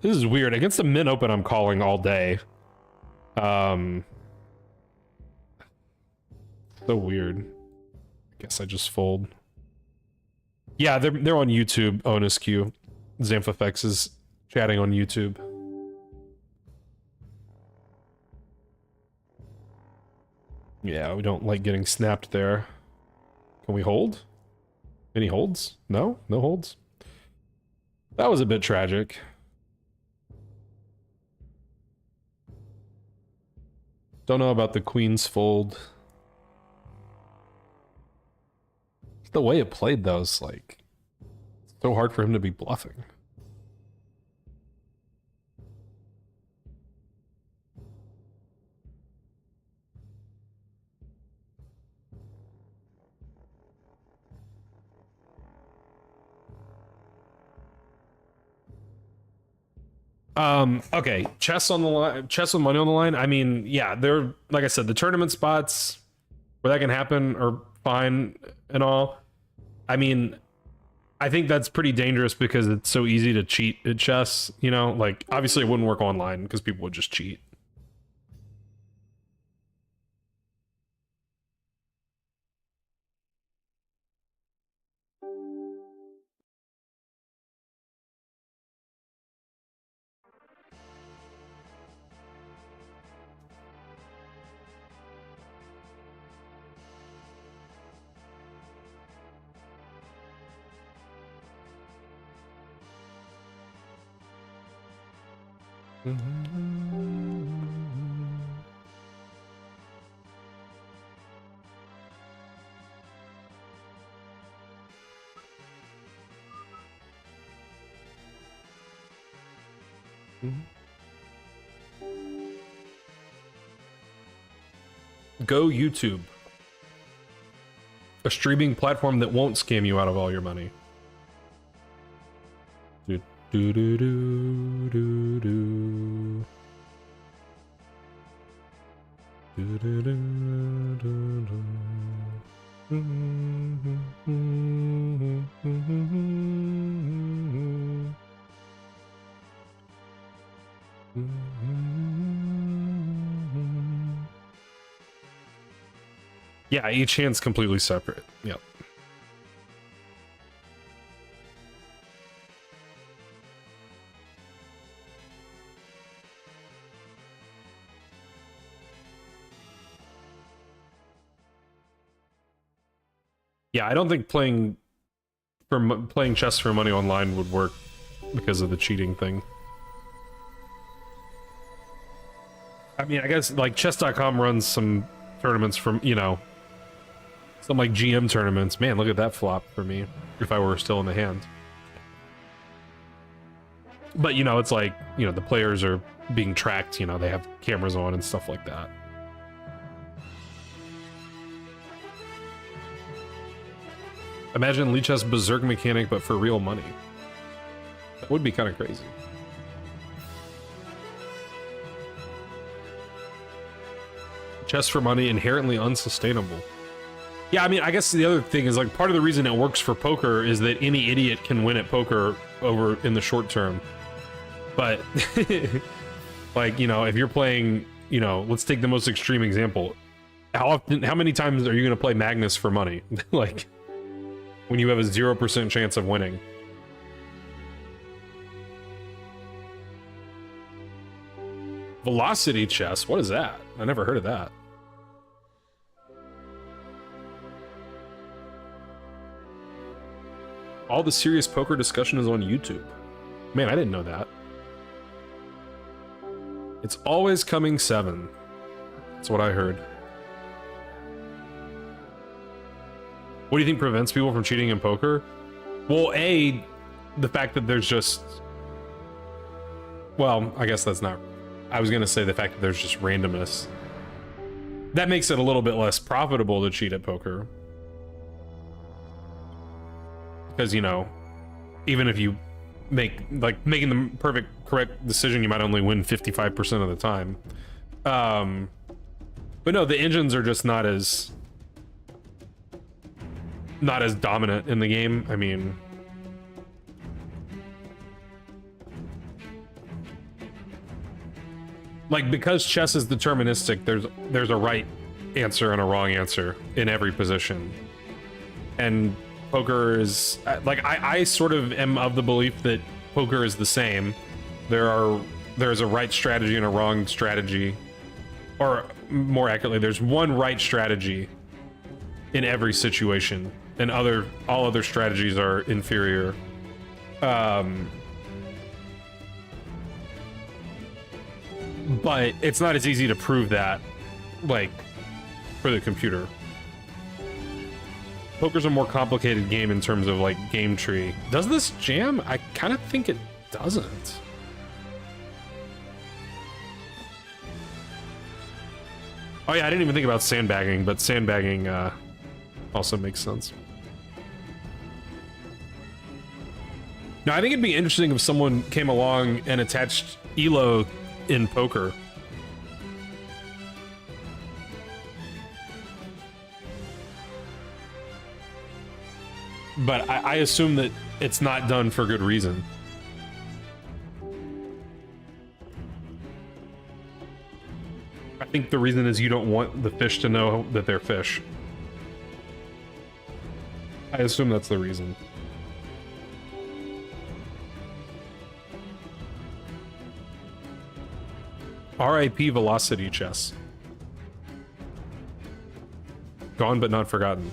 This is weird. Against the min open, I'm calling all day. So weird. I guess I just fold. Yeah, they're on YouTube. Onus Q. Xamphafex is chatting on YouTube. Yeah, we don't like getting snapped there. Can we hold? Any holds? No? No holds? That was a bit tragic. Don't know about the queen's fold. The way it played, though, is like... so hard for him to be bluffing. Okay, chess on the line, chess with money on the line. I mean, yeah, they're, like I said, the tournament spots where that can happen are fine and all. I mean, I think that's pretty dangerous because it's so easy to cheat at chess, you know? Like, obviously it wouldn't work online because people would just cheat. Go YouTube. A streaming platform that won't scam you out of all your money. Do do do do do do. Do do do do do. Yeah, each hand's completely separate. Yep. Yeah, I don't think playing chess for money online would work because of the cheating thing. I mean, I guess like chess.com runs some tournaments from, you know, some like GM tournaments. Man, look at that flop for me if I were still in the hand. But, you know, it's like, you know, the players are being tracked, you know, they have cameras on and stuff like that. Imagine Lichess Berserk mechanic, but for real money. That would be kind of crazy. Chess for money, inherently unsustainable. Yeah, I mean, I guess the other thing is, like, part of the reason it works for poker is that any idiot can win at poker over in the short term. But, like, you know, if you're playing, you know, let's take the most extreme example. How many times are you going to play Magnus for money? Like, when you have a 0% chance of winning. Velocity chess? What is that? I never heard of that. All the serious poker discussion is on YouTube. Man, I didn't know that. It's always coming 7. That's what I heard. What do you think prevents people from cheating in poker? Well, A, the fact that there's just... Well, I guess that's not... I was gonna say the fact that there's just randomness. That makes it a little bit less profitable to cheat at poker. Because, you know, even if you making the correct decision, you might only win 55% of the time. But no, the engines are just not as dominant in the game. I mean, like, because chess is deterministic, there's a right answer and a wrong answer in every position. And poker is, like, I sort of am of the belief that poker is the same. There's a right strategy and a wrong strategy. Or more accurately, there's one right strategy in every situation, and all other strategies are inferior. But it's not as easy to prove that, like, for the computer. Poker's a more complicated game in terms of, like, game tree. Does this jam? I kind of think it doesn't. Oh yeah, I didn't even think about sandbagging, but sandbagging also makes sense. Now, I think it'd be interesting if someone came along and attached ELO in poker. But I assume that it's not done for good reason. I think the reason is you don't want the fish to know that they're fish. I assume that's the reason. RIP Velocity Chess. Gone but not forgotten.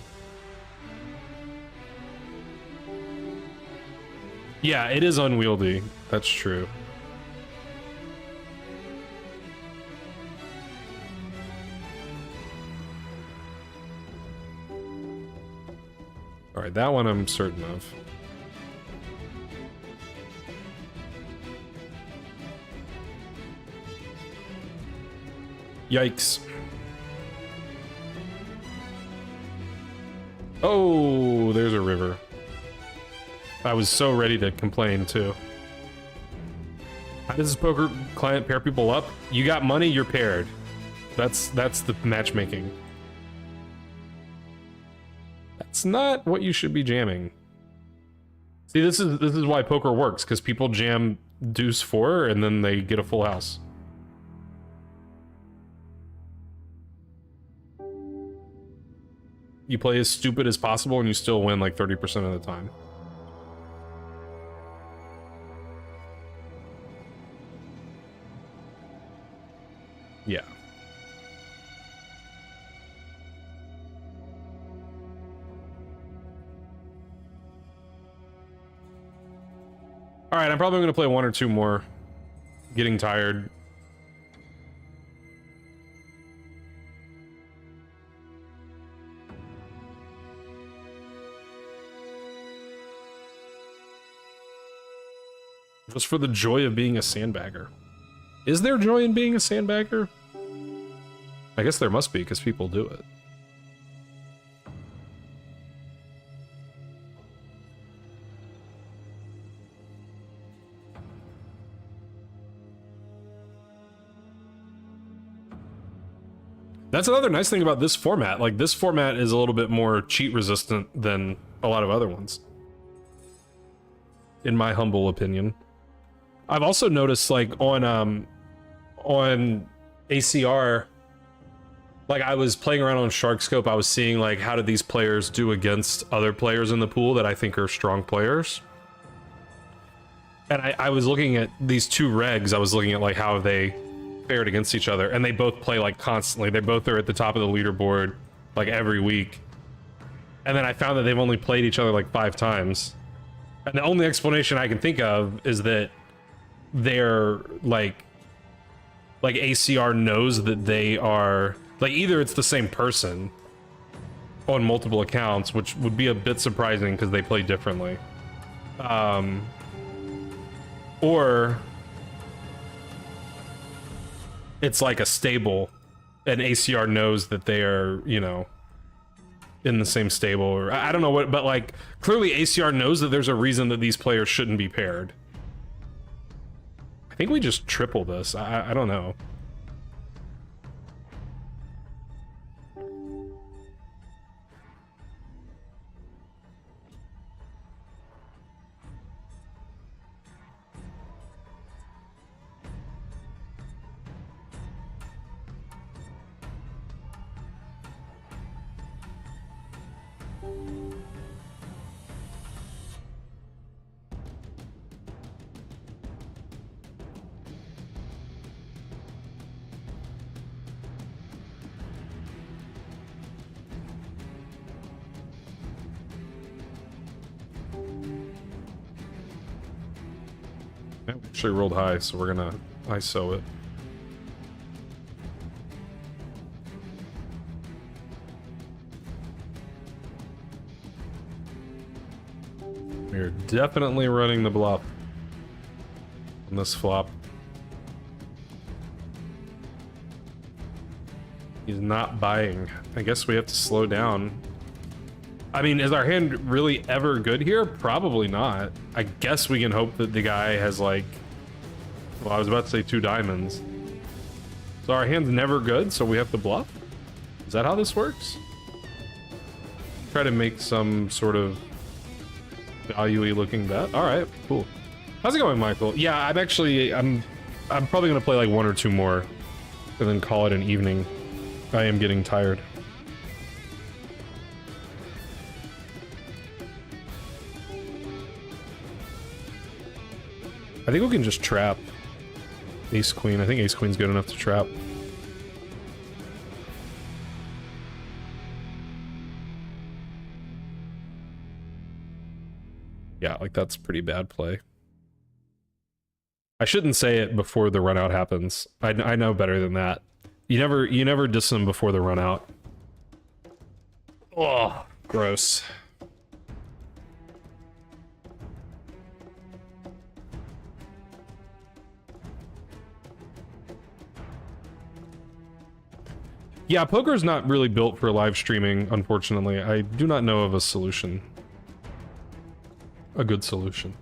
Yeah, it is unwieldy. That's true. All right, that one I'm certain of. Yikes. Oh, there's a river. I was so ready to complain too. How does this poker client pair people up? You got money, you're paired. That's the matchmaking. That's not what you should be jamming. See, this is why poker works, because people jam deuce 4 and then they get a full house. You play as stupid as possible and you still win like 30% of the time. Yeah. All right, I'm probably going to play one or two more. Getting tired. Just for the joy of being a sandbagger. Is there joy in being a sandbagger? I guess there must be, because people do it. That's another nice thing about this format. Like, this format is a little bit more cheat resistant than a lot of other ones, in my humble opinion. I've also noticed, like, on ACR, like, I was playing around on Sharkscope, I was seeing, like, how did these players do against other players in the pool that I think are strong players. And I was looking at these two regs, I was looking at, like, how they fared against each other, and they both play, like, constantly. They both are at the top of the leaderboard, like, every week. And then I found that they've only played each other, like, 5 times. And the only explanation I can think of is that they're, like ACR knows that they are, like, either it's the same person on multiple accounts, which would be a bit surprising because they play differently. Or it's like a stable, and ACR knows that they are, you know, in the same stable, or I don't know what, but, like, clearly ACR knows that there's a reason that these players shouldn't be paired. I think we just triple this. I don't know. Actually rolled high, so we're gonna ISO it. We're definitely running the bluff on this flop. He's not buying. I guess we have to slow down. I mean, is our hand really ever good here? Probably not. I guess we can hope that the guy has, like, well, I was about to say 2 diamonds. So our hand's never good, so we have to bluff? Is that how this works? Try to make some sort of value-y looking bet. All right, cool. How's it going, Michael? Yeah, I'm probably gonna play like 1 or 2 more and then call it an evening. I am getting tired. I think we can just trap Ace Queen. I think Ace Queen's good enough to trap. Yeah, like, that's pretty bad play. I shouldn't say it before the run out happens. I know better than that. You never diss them before the run out. Oh, gross. Yeah, poker's not really built for live streaming, unfortunately. I do not know of a solution. A good solution.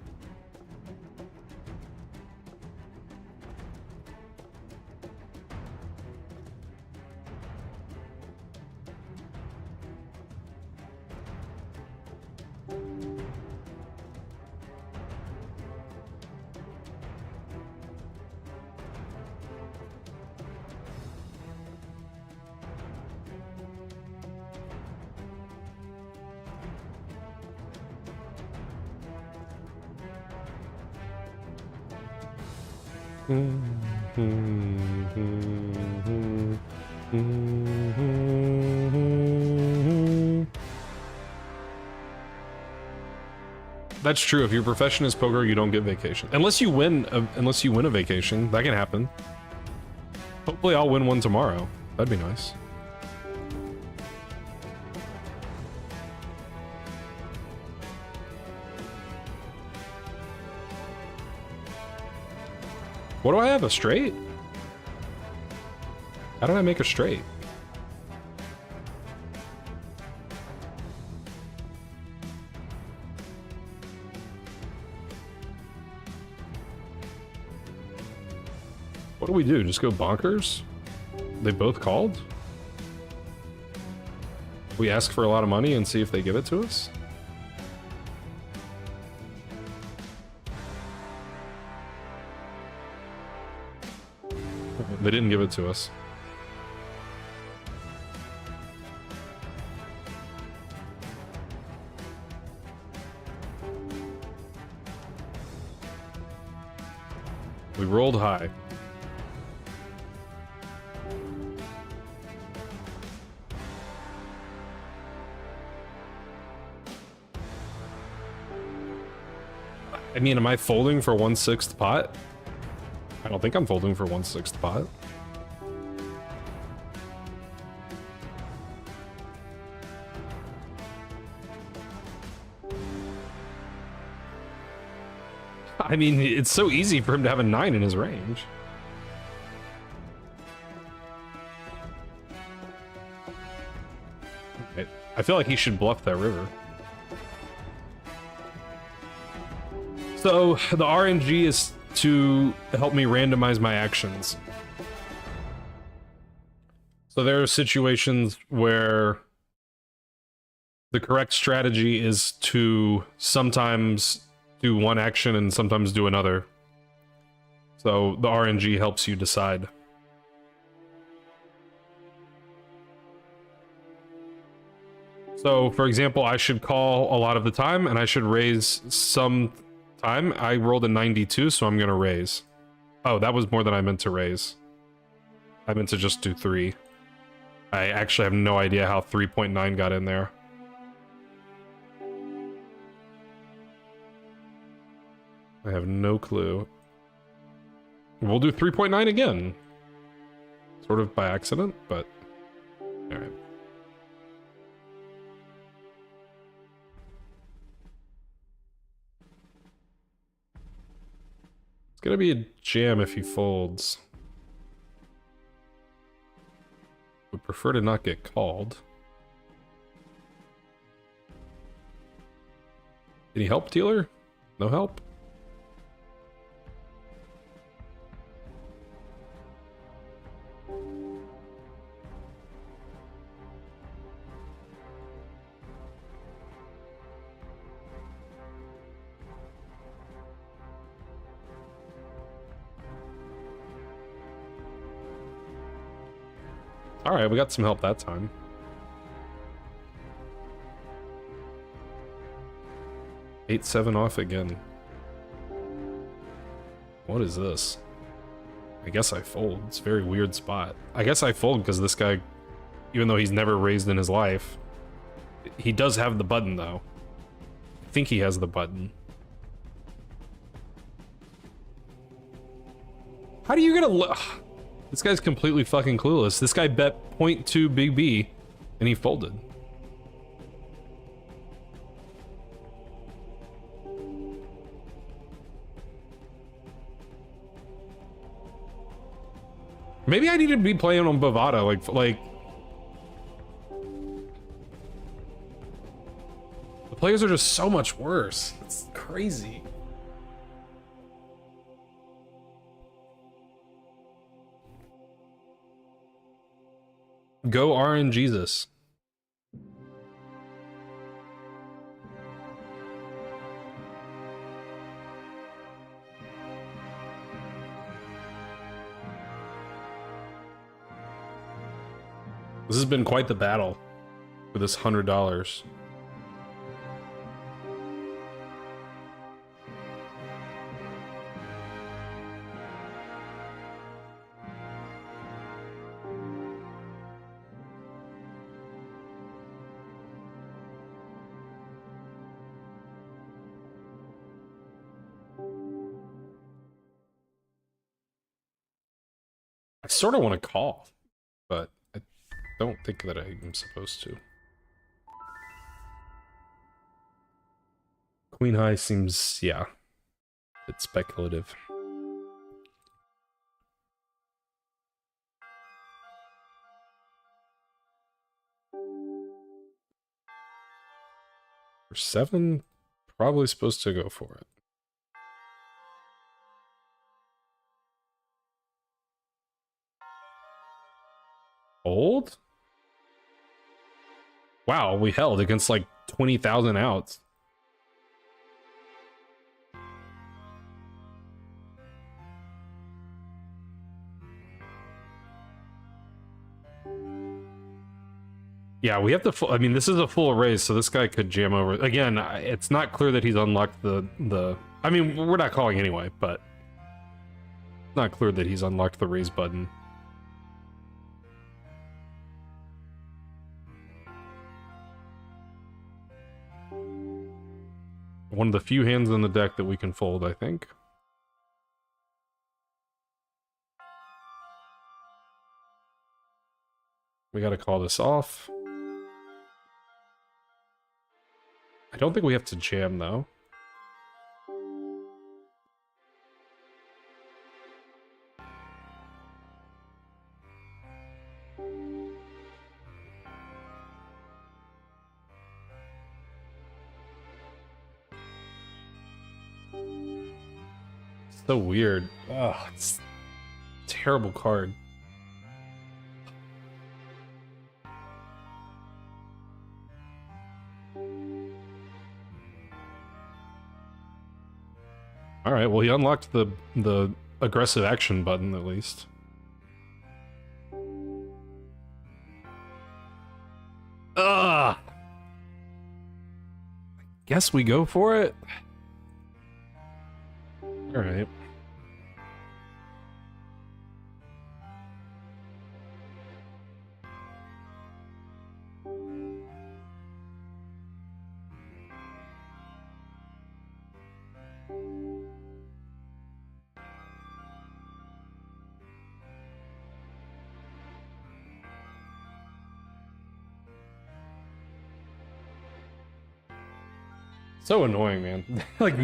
That's true. If your profession is poker, you don't get vacation unless you win. Unless you win a vacation, that can happen. Hopefully, I'll win one tomorrow. That'd be nice. What do I have? A straight? How did I make a straight? What do we do? Just go bonkers? They both called? We ask for a lot of money and see if they give it to us? They didn't give it to us. We rolled high. I mean, am I folding for 1/6 pot? I don't think I'm folding for 1/6 pot. I mean, it's so easy for him to have a 9 in his range. I feel like he should bluff that river. So the RNG is to help me randomize my actions. So there are situations where the correct strategy is to sometimes do one action and sometimes do another. So the RNG helps you decide. So for example, I should call a lot of the time and I should raise some time. I rolled a 92, so I'm gonna raise. Oh, that was more than I meant to raise. I meant to just do 3. I actually have no idea how 3.9 got in there. I have no clue. We'll do 3.9 again. Sort of by accident, but alright. It's gonna be a jam if he folds. Would prefer to not get called. Any help, dealer? No help? Alright, we got some help that time. Eight, 7 off again. What is this? I guess I fold. It's a very weird spot. I guess I fold because this guy, even though he's never raised in his life, he does have the button though. I think he has the button. How do you get a... This guy's completely fucking clueless. This guy bet 0.2 Big B, and he folded. Maybe I need to be playing on Bovada, like... The players are just so much worse. It's crazy. Go RNGesus. This has been quite the battle for this $100. I sort of want to call, but I don't think that I'm supposed to. Queen high seems, yeah, it's speculative. For 7, probably supposed to go for it. Fold? Wow, we held against like 20,000 outs. Yeah, we have to. I mean, this is a full raise, so this guy could jam over. Again, it's not clear that he's unlocked the. I mean, we're not calling anyway, but it's not clear that he's unlocked the raise button. One of the few hands in the deck that we can fold, I think. We gotta call this off. I don't think we have to jam, though. So weird. Oh, it's a terrible card. All right, well, he unlocked the aggressive action button at least. Ugh. I guess we go for it. All right. So annoying, man. Like,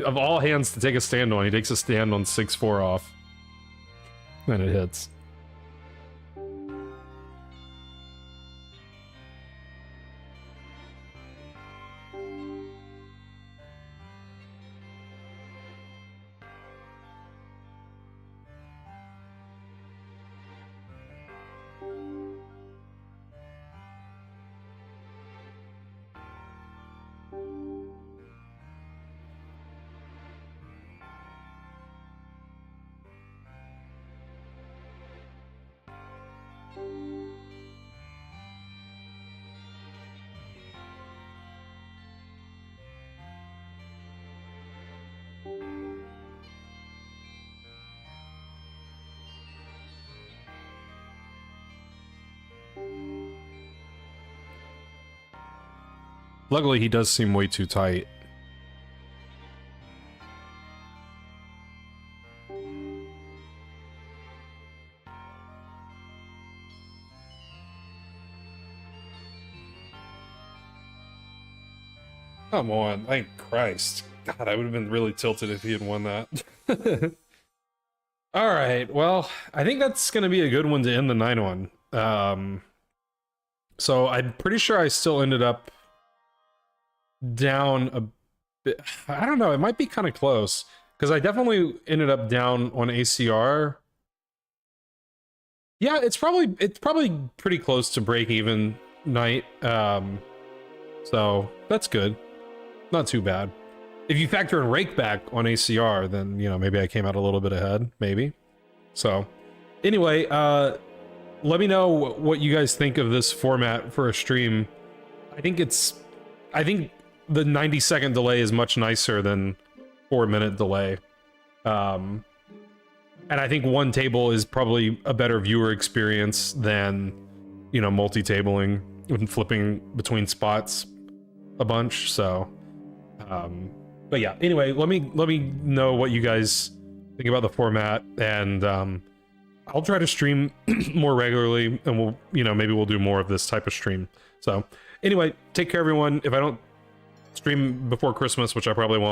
of all hands to take a stand on, he takes a stand on 6-4 off. And it hits. Luckily, he does seem way too tight. Come on, thank Christ. God, I would have been really tilted if he had won that. Alright, well, I think that's going to be a good one to end the 9-1. So I'm pretty sure I still ended up down a bit. I don't know, it might be kind of close, because I definitely ended up down on ACR. Yeah, it's probably pretty close to break even night. So that's good. Not too bad. If you factor in rake back on ACR, then, you know, maybe I came out a little bit ahead, maybe. So anyway, let me know what you guys think of this format for a stream. I think the 90-second delay is much nicer than 4-minute delay. And I think one table is probably a better viewer experience than, you know, multi-tabling and flipping between spots a bunch. So, but yeah, anyway, let me know what you guys think about the format, and I'll try to stream more regularly, and we'll, you know, maybe we'll do more of this type of stream. So anyway, take care, everyone. If I don't stream before Christmas, which I probably won't,